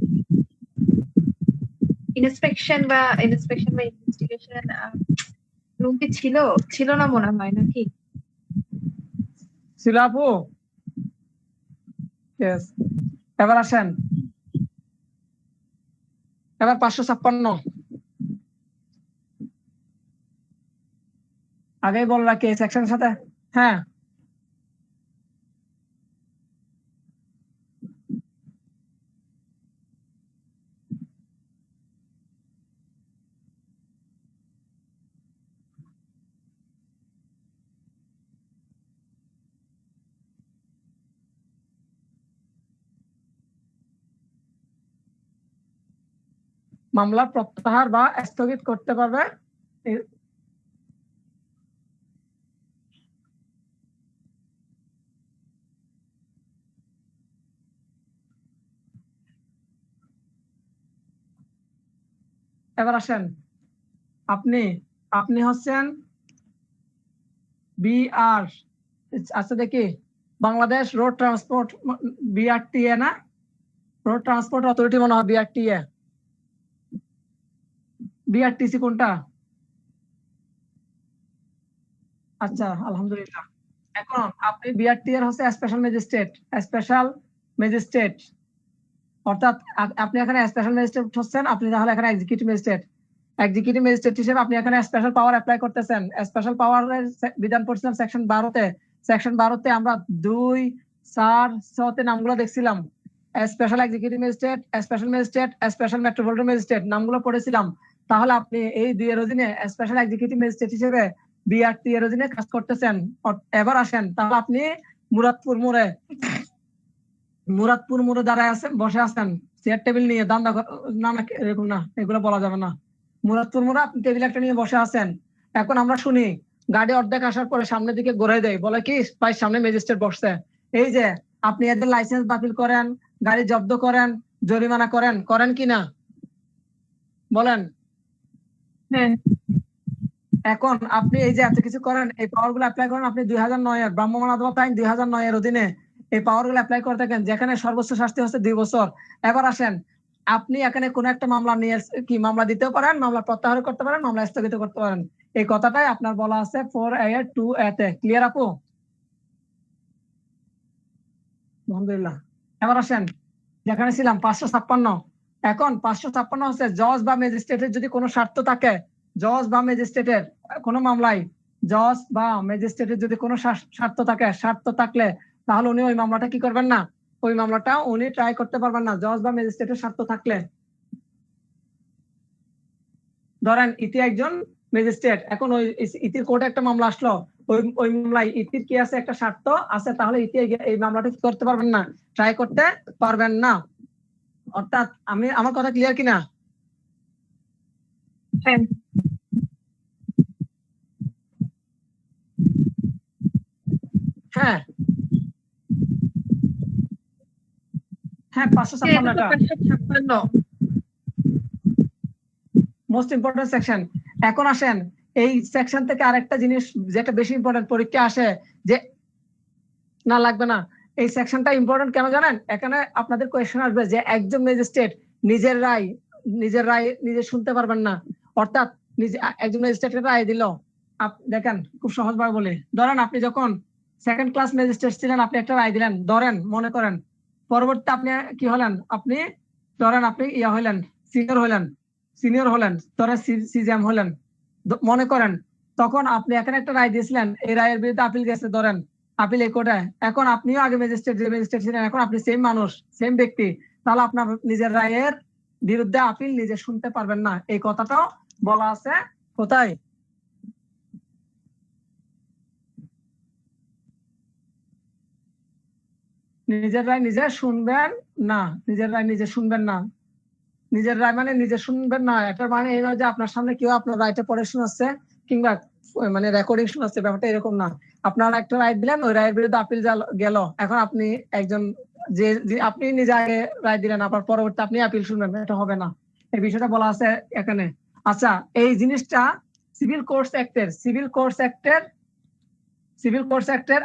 ইন্সপেকশন বা ইনভেস্টিগেশন রুম কি ছিল না মনে হয়, নাকি? ছিল আপু। Yes. এবার আসেন, এবার 556 আগেই বল রাখি সেকশনের সাথে। হ্যাঁ, মামলা প্রত্যাহার বা স্থগিত করতে পারবে। এবার আসেন, আপনি আপনি হচ্ছেন বিআর, আচ্ছা দেখি, বাংলাদেশ রোড ট্রান্সপোর্ট, বিআরটিএ না, রোড ট্রান্সপোর্ট অথরিটি মনে হয় বিআরটিএ, বিআরটিসি কোনটা? আচ্ছা, আলহামদুলিল্লাহ। এখন আপনি বিআরটি এর হচ্ছে স্পেশাল ম্যাজিস্ট্রেট, অর্থাৎ আপনি এখানে স্পেশাল ম্যাজিস্ট্রেট হচ্ছেন, আপনি তাহলে এখানে এক্সিকিউটিভ ম্যাজিস্ট্রেট হিসেবে আপনি এখানে স্পেশাল পাওয়ার অ্যাপ্লাই করতেছেন। স্পেশাল পাওয়ারের বিধান পড়ছিলাম সেকশন 12-তে। সেকশন 12-তে আমরা 2, 4, 6-তে নামগুলো দেখছিলাম, special executive magistrate, special magistrate, special metropolitan magistrate নামগুলো পড়েছিলাম। তাহলে আপনি এই 2 এর অধীনে স্পেশাল এক্সিকিউটিভ ম্যাজিস্ট্রেট হিসেবে বিআরটি এর অধীনে কাজ করতেছেন। এবার আসেন, তাহলে আপনি মুরাদপুর মোড়ে দাঁড়ায় আছেন, বসে আছেন চেয়ার টেবিল নিয়ে, দান্দা না না এরকম না, এগুলো বলা যাবে না। মুরাদপুর মোড়ে আপনি টেবিল একটা নিয়ে বসে আছেন। এখন আমরা শুনি গাড়ি অর্ধেক আসার পরে সামনের দিকে ঘুরে দেয়, বলে কি ভাই সামনে ম্যাজিস্ট্রেট বসছে। এই যে আপনি এদের লাইসেন্স বাতিল করেন, গাড়ি জব্দ করেন, জরিমানা করেন কি না বলেন? হ্যাঁ। এখন আপনি এই যে এত কিছু করেন, এই পাওয়ার গুলো অ্যাপ্লাই করেন আপনি 2009-এর ভ্রাম্যমাণ আদালত আইন 2009-এর অধীনে এই পাওয়ার গুলো অ্যাপ্লাই করে থাকেন, যেখানে সর্বোচ্চ শাস্তি হচ্ছে 2 বছর। এবার আসেন, আপনি এখানে কোন একটা মামলা নিয়ে মামলা দিতেও পারেন, মামলা প্রত্যাহার করতে পারেন, মামলা স্থগিত করতে পারেন। এই কথাটাই আপনার বলা আছে 4A-2A-তে। ক্লিয়ার আপু? আলহামদুলিল্লাহ। এবার আসেন, যেখানে ছিলাম 556। এখন 556 হচ্ছে জজ বা ম্যাজিস্ট্রেটের যদি কোনো স্বার্থ থাকে, জজ বা ম্যাজিস্ট্রেটের কোনো মামলায়, জজ বা ম্যাজিস্ট্রেটের যদি কোনো স্বার্থ থাকে, স্বার্থ থাকলে তাহলে উনি ওই মামলাটা কি করবেন না, ওই মামলাটা উনি ট্রাই করতে পারবেন না, জজ বা ম্যাজিস্ট্রেটের স্বার্থ থাকলে। ধরেন ইতি একজন ম্যাজিস্ট্রেট, এখন ওই ইতির কোর্টে একটা মামলা আসলো, ওই মামলায় ইতির কি আছে, একটা স্বার্থ আছে, তাহলে ইতি এই মামলাটা কি করতে পারবেন না, ট্রাই করতে পারবেন না। অর্থাৎ আমার কথা ক্লিয়ার কিনা? হ্যাঁ। হ্যাঁ হ্যাঁ 556 মোস্ট ইম্পর্টেন্ট সেকশন। এখন আসেন, এই সেকশন থেকে আরেকটা জিনিস যেটা বেশি ইম্পর্টেন্ট, পরীক্ষা আসে যে, না লাগবে না, এই সেকশনটা ইম্পর্টেন্ট কেন জানেন? এখানে আপনাদের কোয়েশ্চেন আসবে যে একজন ম্যাজিস্ট্রেট নিজের রায় নিজে শুনতে পারবেন না। অর্থাৎ একজন ম্যাজিস্ট্রেটের রায় দিল, দেখেন খুব সহজভাবে বলি, ধরেন আপনি যখন সেকেন্ড ক্লাস ম্যাজিস্ট্রেট ছিলেন, আপনি একটা রায় দিলেন, ধরেন মনে করেন পরবর্তীতে আপনি কি হলেন, ধরেন আপনি সিনিয়র হলেন, ধরেন সিজিএম হলেন, মনে করেন, তখন আপনি এখানে একটা রায় দিয়েছিলেন, এই রায়ের বিরুদ্ধে আপিল গেছে, ধরেন আপিল এই কোর্টে, এখন আপনিও আগে ম্যাজিস্ট্রেট ছিলেন, এখন আপনি সেম মানুষ, সেম ব্যক্তি, তাহলে আপনার নিজের রায়ের বিরুদ্ধে আপিল নিজে শুনতে পারবেন না। এই কথাটাও বলা আছে কোথায়? নিজের রায় নিজে শুনবেন না, নিজের রায় নিজে শুনবেন না। নিজের রায় মানে নিজে শুনবেন না, এটার মানে এই নয় যে আপনার সামনে কেউ আপনার রায়টা পড়ে শোনাচ্ছে কিংবা মানে রেকর্ডিং শোনাচ্ছে, ব্যাপারটা এরকম না। আপনারা একটা রায় দিলেন, ওই রায়ের বিরুদ্ধে আপিল গেল, এখন আপনি একজন যে আপনি নিজে আগে রায় দিলেন, আপনার পরবর্তী আপনি আপিল শুনবেন, এটা হবে না। এই বিষয়টা বলা আছে এখানে। আচ্ছা, এই জিনিসটা সিভিল কোর্টস অ্যাক্টের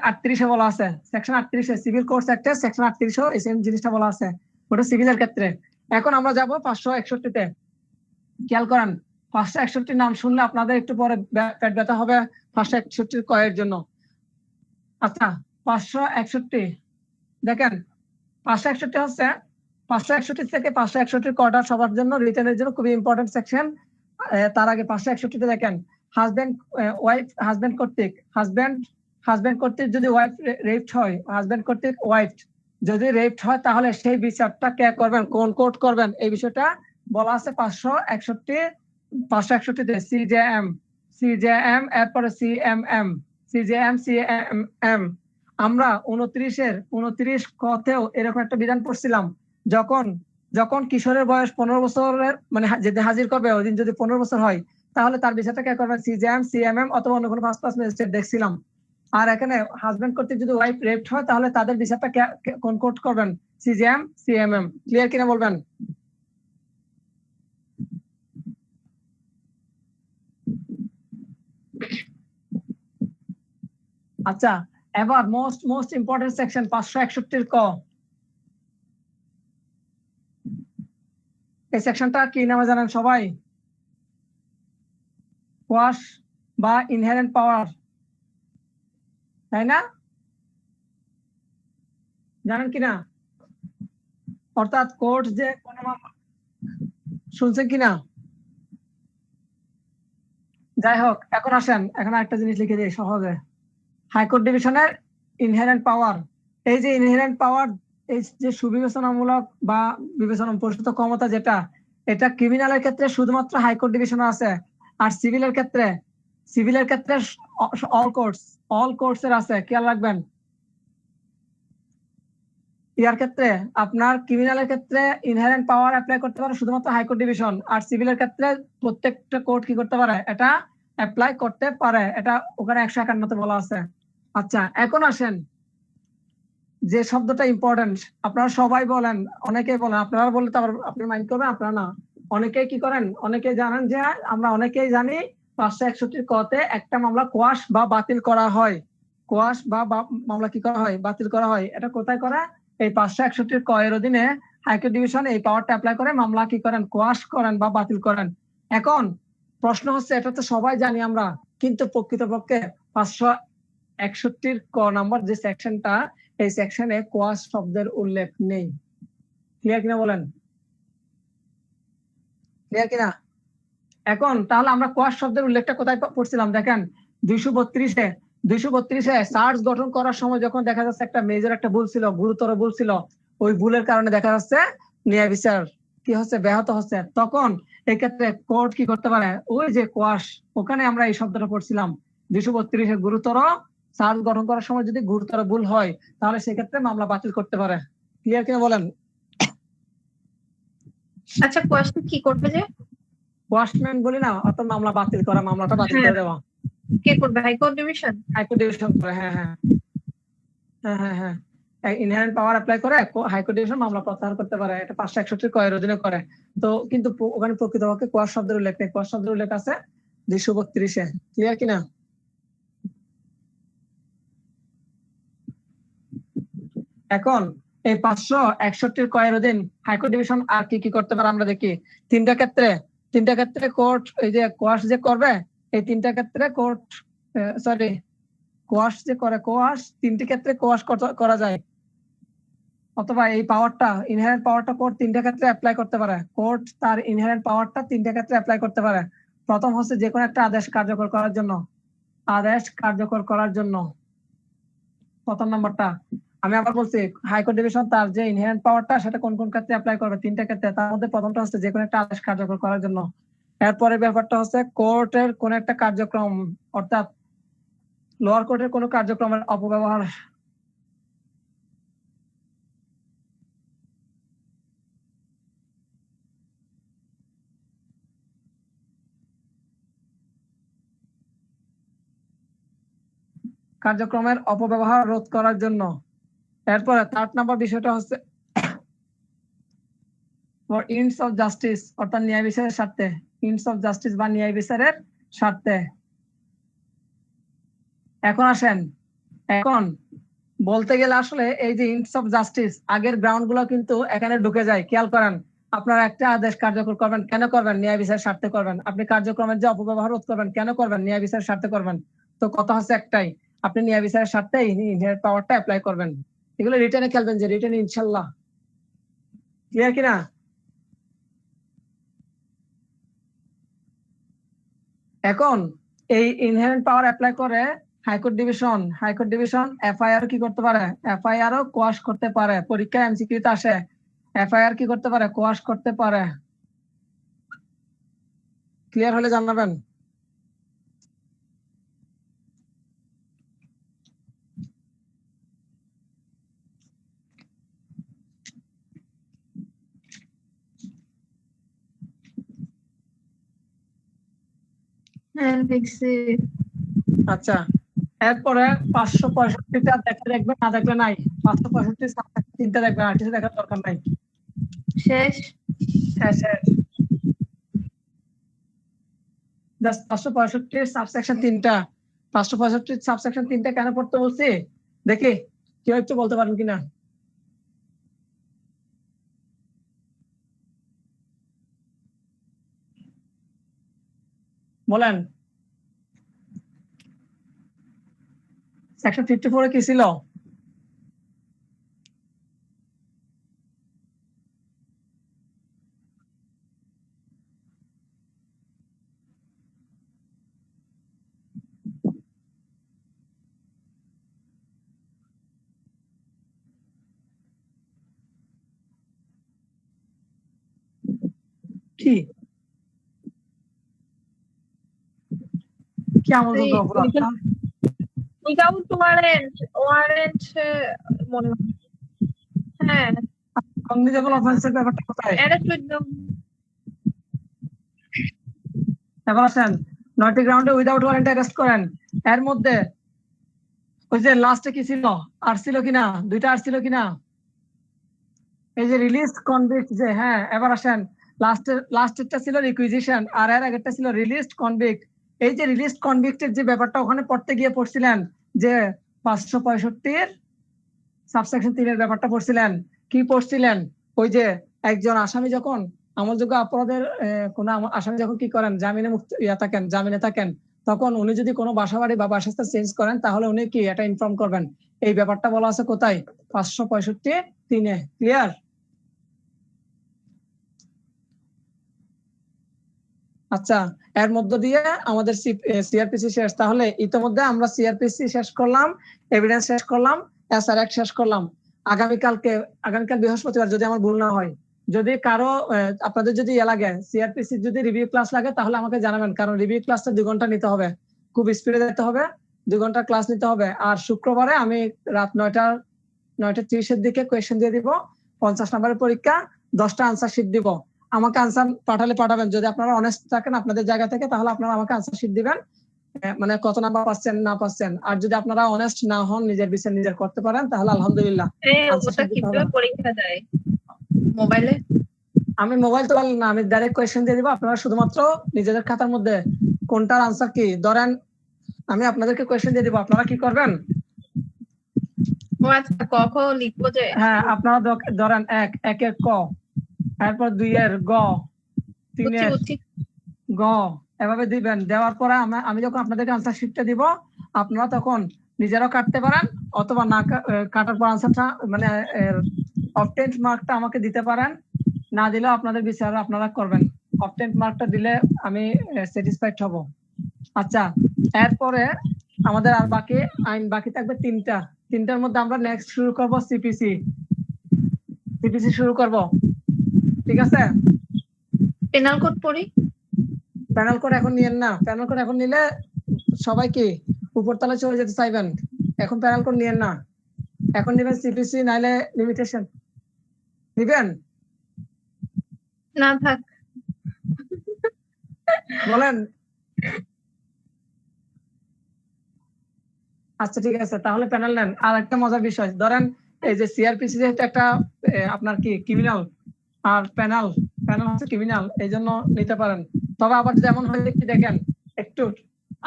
38-এ বলা আছে, সেকশন 38-এ সিভিল কোর্টস অ্যাক্টের সেকশন 38-এও এই সেম জিনিসটা বলা আছে, ওটা সিভিলের ক্ষেত্রে। এখন আমরা যাব 561-তে। খেয়াল করেন, 561 নাম শুনলে আপনাদের একটু পরে পেট ব্যথা হবে 561 কয়ের জন্য। আচ্ছা, 561 দেখেন, 561 হচ্ছে 561 থেকে 561 কটা সবার জন্য, রিটেনের জন্য খুবই ইম্পর্টেন্ট সেকশন। তার আগে 561-তে দেখেন, হাজবেন্ড কর্তৃক যদি ওয়াইফ রেপড হয়, হাজবেন্ড কর্তৃক ওয়াইফ যদি রেপড হয়, তাহলে সেই বিচারটা কে করবেন, কোন কোর্ট করবেন, এই বিষয়টা বলা আছে 561-তে। সিজেএম এরপরে সিএমএম। আমরা 29 কতেও এরকম একটা বিধান পড়ছিলাম, যখন যখন কিশোরের বয়স 15 বছরের মানে যেদিন হাজির করবে ওই দিন যদি 15 বছর হয়, তাহলে তার বিচারটা কে করবেন, সিএমএম অথবা অন্য কোনো ফার্স্ট ক্লাস ম্যাজিস্ট্রেট দেখছিলাম। আর এখানে হাজবেন্ড কর্তৃক যদি ওয়াইফ রেপড হয়, তাহলে তাদের বিচারটা কোন কোর্ট করবেন, সিএমএম। ক্লিয়ার কিনা বলবেন? আচ্ছা, এবার মোস্ট ইম্পর্টেন্ট সেকশন 561 ক। এই সেকশনটা কি নামে জানেন সবাই? কোয়াশ বা ইনহেরেন্ট পাওয়ার, তাই না? জানেন কিনা? অর্থাৎ কোর্ট যে শুনছেন কিনা? যাই হোক, এখন আসেন, এখন একটা জিনিস লিখে দিই সহজে। হাইকোর্ট ডিভিশনের ইনহেরেন্ট পাওয়ার, এই যে ইনহেরেন্ট পাওয়ার, এই যে সুবিবেচনামূলক বা বিবেচনা প্রসূত ক্ষমতা যেটা, এটা ক্রিমিনালের ক্ষেত্রে শুধুমাত্র হাইকোর্ট ডিভিশনে আছে। আর সিভিলের ক্ষেত্রে অল কোর্টস এর আছে, খেয়াল রাখবেন। ইয়ার ক্ষেত্রে আপনার ক্রিমিনালের ক্ষেত্রে ইনহেরেন্ট পাওয়ার অ্যাপ্লাই করতে পারে শুধুমাত্র হাইকোর্ট ডিভিশন, আর সিভিলের ক্ষেত্রে প্রত্যেকটা কোর্ট কি করতে পারে, এটা অ্যাপ্লাই করতে পারে, এটা ওখানে 151-তে বলা আছে। আচ্ছা, এখন আসেন, যে শব্দটা ইম্পর্টেন্ট, আপনারা সবাই বলেন, অনেকেই বলেন, আপনারা বললে তো আবার আপনি মাইন্ড করবেন, আপনারা না। অনেকেই কি করেন, অনেকেই জানেন যে আমরা অনেকেই জানি 561 কতে একটা মামলা কোয়াশ বা বাতিল করা হয়। কোয়াশ বা মামলা কি করা হয়, বাতিল করা হয়। এটা কোথায় করে, এই 561 ক এর অধীনে হাইকোর্ট ডিভিশন এই পাওয়ারটা অ্যাপ্লাই করে মামলা কি করেন, কোয়াশ করেন বা বাতিল করেন। এখন প্রশ্ন হচ্ছে, এটা তো সবাই জানি আমরা, কিন্তু প্রকৃতপক্ষে 561 ক নাম্বার যে সেকশনটা, এই সেকশনে কোয়াশ শব্দের উল্লেখ নেই। ক্লিয়ার কিনা বলেন? ক্লিয়ার কিনা? এখন তাহলে আমরা কোয়াশ শব্দের উল্লেখটা কোথায় পড়ছিলাম দেখেন, 232-এ চার্জ গঠন করার সময় যখন দেখা যাচ্ছে একটা মেজর একটা ভুল ছিল, গুরুতর ভুল ছিল, ওই ভুলের কারণে দেখা যাচ্ছে ন্যায় বিচার কি হচ্ছে, ব্যাহত হচ্ছে, তখন এই ক্ষেত্রে কোর্ট কি করতে পারে, ওই যে কোয়াশ, ওখানে আমরা এই শব্দটা পড়ছিলাম 232-এ গুরুতর চার্জ গঠন করার সময় যদি গুরুতর ভুল হয়, তাহলে সেক্ষেত্রে মামলা বাতিল করতে পারে। ক্লিয়ার কিনা বলেন? আচ্ছা, কোয়েশ্চেন কি করবে যে ওয়াশম্যান বলি না, অর্থাৎ মামলা বাতিল করা, মামলাটা বাতিল করে দেওয়া। কে করবে? High court division. হাইকোর্ট ডিভিশন করে, হ্যাঁ হ্যাঁ হ্যাঁ হ্যাঁ হ্যাঁ। ইনহেরেন্ট পাওয়ার অ্যাপ্লাই করে হাইকোর্ট ডিভিশন মামলা প্রত্যাহার করতে পারে, এটা 561 ক এর অধীনে করে। তো কিন্তু ওখানে প্রকৃতপক্ষে কোয়াশ শব্দের উল্লেখ নেই, কোয়াশ শব্দের উল্লেখ আছে 232-এ। ক্লিয়ার কিনা? এখন এই 561 ক এর অধীন হাইকোর্ট ডিভিশন আর কি কি করতে পারে আমরা দেখি। তিনটা ক্ষেত্রে কোর্ট, এই যে কোয়াশ যে করবে, এই তিনটা ক্ষেত্রে কোর্ট, সরি, কোয়াশ যে করে, তিনটি ক্ষেত্রে কোয়াশ করা যায়, অথবা এই পাওয়ারটা, ইনহেরেন্ট পাওয়ারটা কোর্ট তিনটা ক্ষেত্রে অ্যাপ্লাই করতে পারে। কোর্ট তার ইনহেরেন্ট পাওয়ারটা তিনটা ক্ষেত্রে অ্যাপ্লাই করতে পারে। প্রথম হচ্ছে যে কোনো একটা আদেশ কার্যকর করার জন্য প্রথম নাম্বারটা। আমি আবার বলছি, হাইকোর্ট ডিভিশন তার যে ইনহেরেন্ট পাওয়ারটা সেটা কোন কোন ক্ষেত্রে অ্যাপ্লাই করবে, তিনটা ক্ষেত্রে। তার মধ্যে প্রথমটা হচ্ছে যে কোনো একটা আদেশ কার্যকর করার জন্য। এরপরে ব্যাপারটা হচ্ছে কোর্টের কোন একটা কার্যক্রম, অর্থাৎ লোয়ার কোর্টের কোন কার্যক্রমের অপব্যবহার, কার্যক্রমের অপব্যবহার রোধ করার জন্য। এরপরে 3 নম্বর বিষয়টা হচ্ছে ফর ইন্ডস অফ জাস্টিস, অর্থাৎ ন্যায় বিচারের স্বার্থে, ইন্ডস অফ জাস্টিস বা ন্যায় বিচারের স্বার্থে। এখন আসেন, এখন বলতে গেলে আসলে এই যে ইন্ডস অফ জাস্টিস, আগের গ্রাউন্ড গুলো কিন্তু এখানে ঢুকে যায়। খেয়াল করেন, আপনারা একটা আদেশ কার্যকর করবেন, কেন করবেন? ন্যায় বিচারের স্বার্থে করবেন। আপনি কার্যক্রমের যে অপব্যবহার রোধ করবেন, কেন করবেন? ন্যায় বিচারের স্বার্থে করবেন। তো কথা হচ্ছে একটাই, আপনি ন্যায় বিচারের স্বার্থে ইনহেরেন্ট পাওয়ারটা অ্যাপ্লাই করবেন। এগুলো রিটেনে খেলবেন, যে রিটেনে ইনশাল্লাহ। ক্লিয়ার কিনা? এখন এই ইনহেরেন্ট পাওয়ার অ্যাপ্লাই করে হাইকোর্ট ডিভিশন এফআইআর কি করতে পারে? এফআইআর ও কোয়াশ করতে পারে। পরীক্ষায় এমসিকিউতে আসে, এফআইআর কি করতে পারে? কোয়াশ করতে পারে। ক্লিয়ার হলে জানাবেন। হ্যাঁ দেখছি। আচ্ছা, এরপরে 565টা দেখে দেখবেন, না দেখলে নাই। 565 3টা দেখবেন, আর কিছু দেখার দরকার নাই। শেষ। হ্যাঁ শেষ। জাস্ট 565 সাবসেকশন 3টা। 565 সাবসেকশন 3টা কেন পড়তে বলছি দেখি, কেউ একটু বলতে পারেন কিনা? বলেন। সেকশন 54 কি ছিল? কি কি আমলযোগ্য অপরাধ? উইদাউট ওয়ারেন্ট মনে হয়। হ্যাঁ, কগনিজেবল অফেন্সের ব্যাপারটা কোথায়? এবার আসেন, 9টি গ্রাউন্ডে উইদাউট ওয়ারেন্ট অ্যারেস্ট করেন। এর মধ্যে ওই যে লাস্টে কি ছিল? আর ছিল কিনা? 2টা আর ছিল কিনা? এই যে রিলিজ কনভিক্ট, যে হ্যাঁ। এবার আসেন, লাস্টেরটা ছিল রিকুইজিশন, আর এর আগেরটা ছিল রিলিজড কনভিক্ট। এই যে রিলিজড কনভিক্টের যে ব্যাপারটা ওখানে পড়তে গিয়ে পড়ছিলেন, যে 565 সাবসেকশন 3 এর ব্যাপারটা পড়ছিলেন। কি পড়ছিলেন? ওই যে একজন আসামি যখন আমলযোগ্য অপরাধের কোন আসামি যখন কি করেন, জামিনে জামিনে থাকেন, তখন উনি যদি কোনো বাসাবাড়ি বা বাসস্থান চেঞ্জ করেন, তাহলে উনি কি এটা ইনফর্ম করবেন। এই ব্যাপারটা বলা আছে কোথায়? 565(3)-এ। ক্লিয়ার? আচ্ছা, এর মধ্য দিয়ে আমাদের সিআরপিসি শেষ। তাহলে ইতিমধ্যে আমরা সিআরপিসি শেষ করলাম, এভিডেন্স শেষ করলাম, এসআর অ্যাক্ট শেষ করলাম। আগামীকাল বৃহস্পতিবার, যদি আমার ভুল না হয়, যদি কারো আপনাদের যদি লাগে সিআরপিসি যদি রিভিউ ক্লাস লাগে, তাহলে আমাকে জানাবেন, কারণ রিভিউ ক্লাসটা 2 ঘন্টা নিতে হবে, খুব স্পিডে যেতে হবে, 2 ঘন্টা ক্লাস নিতে হবে। আর শুক্রবারে আমি রাত 9:30-এর দিকে কোয়েশ্চেন দিয়ে দিব, 50 নম্বরের পরীক্ষা, 10টা আনসার শিট দিব। আমাকে আনসার পাঠাবেন, যদি আপনারা অনেস্ট থাকেন আপনাদের জায়গা থেকে, তাহলে আপনারা আমাকে আনসার শিট দিবেন, মানে কত নাম্বার পাচ্ছেন না পাচ্ছেন। আর যদি আপনারা অনেস্ট না হন, নিজের বিচার নিজের করতে পারেন, তাহলে আলহামদুলিল্লাহ। পরীক্ষা দেয় মোবাইলে? আমি মোবাইল তো না, আমি ডাইরেক্ট কোয়েশ্চেন দিয়ে দিব। আপনারা শুধুমাত্র নিজেদের খাতার মধ্যে কোনটার আনসার কি, ধরেন আমি আপনাদেরকে কোয়েশ্চেন দিয়ে দিব, আপনারা কি করবেন? ও আচ্ছা, ক খ লিখবো যে? হ্যাঁ, আপনারা ধরেন 1-এর ক, তারপর 2-এর গ, 3-এর গ, এভাবে দিবেন। দেওয়ার পরে আমি যখন আপনাদেরকে আনসার শিটটা দিব, আপনারা তখন নিজেরাও কাটতে পারেন, অথবা না কাটার পর আনসারটা মানে অবটেন্ড মার্কটা আমাকে দিতে পারেন। না দিলেও আপনাদের বিচার আপনারা করবেন। অবটেন্ড মার্কটা দিলে আমি স্যাটিসফাইড হব। আচ্ছা, এরপরে আমাদের আর বাকি থাকবে 3টার মধ্যে আমরা নেক্সট শুরু করব সিপিসি শুরু করব। ঠিক আছে? পেনাল কোড পড়ি। প্যানেল কোড এখন নিয়েন না। প্যানেল কোড এখন নিলে সবাই কি উপরতলা চলে যেতে চাইবেন। এখন প্যানেল কোড নিয়েন না, এখন নিবেন সিপিসি, নাইলে লিমিটেশন নিবেন। না থাক, বলেন। আচ্ছা ঠিক আছে, তাহলে প্যানেল নেন। আর একটা মজার বিষয়, ধরেন এই যে সিআরপিসি যেহেতু একটা আপনার কি ক্রিমিনাল, আর প্যানেল হচ্ছে ক্রিমিনাল, এই জন্য নিতে পারেন। তবে আবার যেমন হয় কি দেখেন, একটু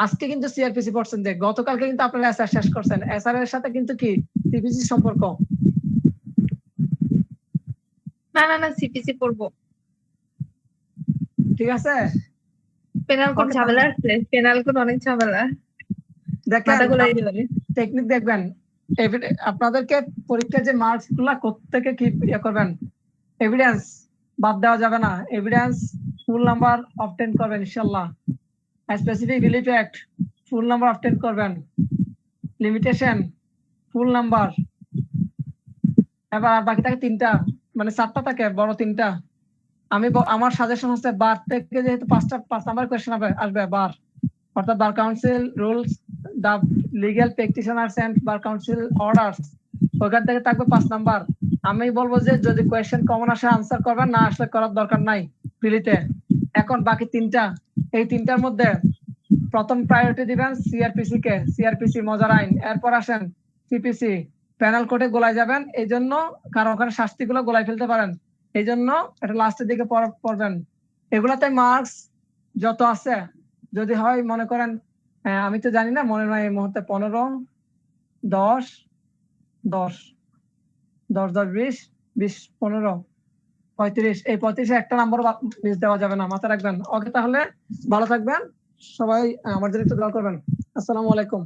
আজকে কিন্তু সিআরপিসি পড়ছেন, যে গতকালকে কিন্তু আপনারা এসআর শেষ করছেন, এসআর এর সাথে কিন্তু কি সিপিসি সম্পর্ক? না সিপিসি পড়বো। ঠিক আছে, পেনাল কোড ওকে ঝামেলা আছে, পেনাল কোড অনেক ঝামেলা, দেখেন মাথা গোলাই যাবে। টেকনিক দেখবেন। আপনাদেরকে পরীক্ষার যে মার্কস গুলা কোত্থেকে কি ইয়ে করবেন, এভিডেন্স বাদ দেওয়া যাবে না। এভিডেন্স ফুল নাম্বার অবটেন করবেন ইনশাআল্লাহ। স্পেসিফিক রিলিফ অ্যাক্ট ফুল নাম্বার অবটেন করবেন। লিমিটেশন ফুল নাম্বার। এবার বাকি থাকে তিনটা, মানে 4টা থাকে, বড় 3টা। আমার সাজেশন হচ্ছে বার থেকে, যেহেতু 5 নাম্বার কোয়েশ্চেন আসবে বার, অর্থাৎ bar council rules, the legal practitioners and bar council orders, ওখান থেকে থাকবে 5 নাম্বার। আমি বলবো যে যদি কোয়েশ্চেন কমন আসে আনসার করবেন, না আসলে করার দরকার নাই ফ্রিতে। এখন বাকি 3টা, এই 3টার মধ্যে প্রথম প্রায়োরিটি দিবেন সিআরপিসি কে, সিআরপিসি মজার আইন। এরপর আসেন সিপিসি, প্যানেল কোর্টে গোলাই যাবেন, এই জন্য কারণ ওখানে শাস্তিগুলো গোলাই ফেলতে পারেন, এই জন্য এটা লাস্টের দিকে পড়বেন। এগুলাতে মার্কস যত আছে, যদি হয় মনে করেন, আমি তো জানি না, মনে হয় এই মুহূর্তে 15, 10, 10, 10, 10, 20, 20, 15, 35, এই 35 একটা নাম্বার মিস দেওয়া যাবে না, মাথায় রাখবেন। ওকে, তাহলে ভালো থাকবেন সবাই, আমার জন্য একটু দোয়া করবেন। আসসালামু আলাইকুম।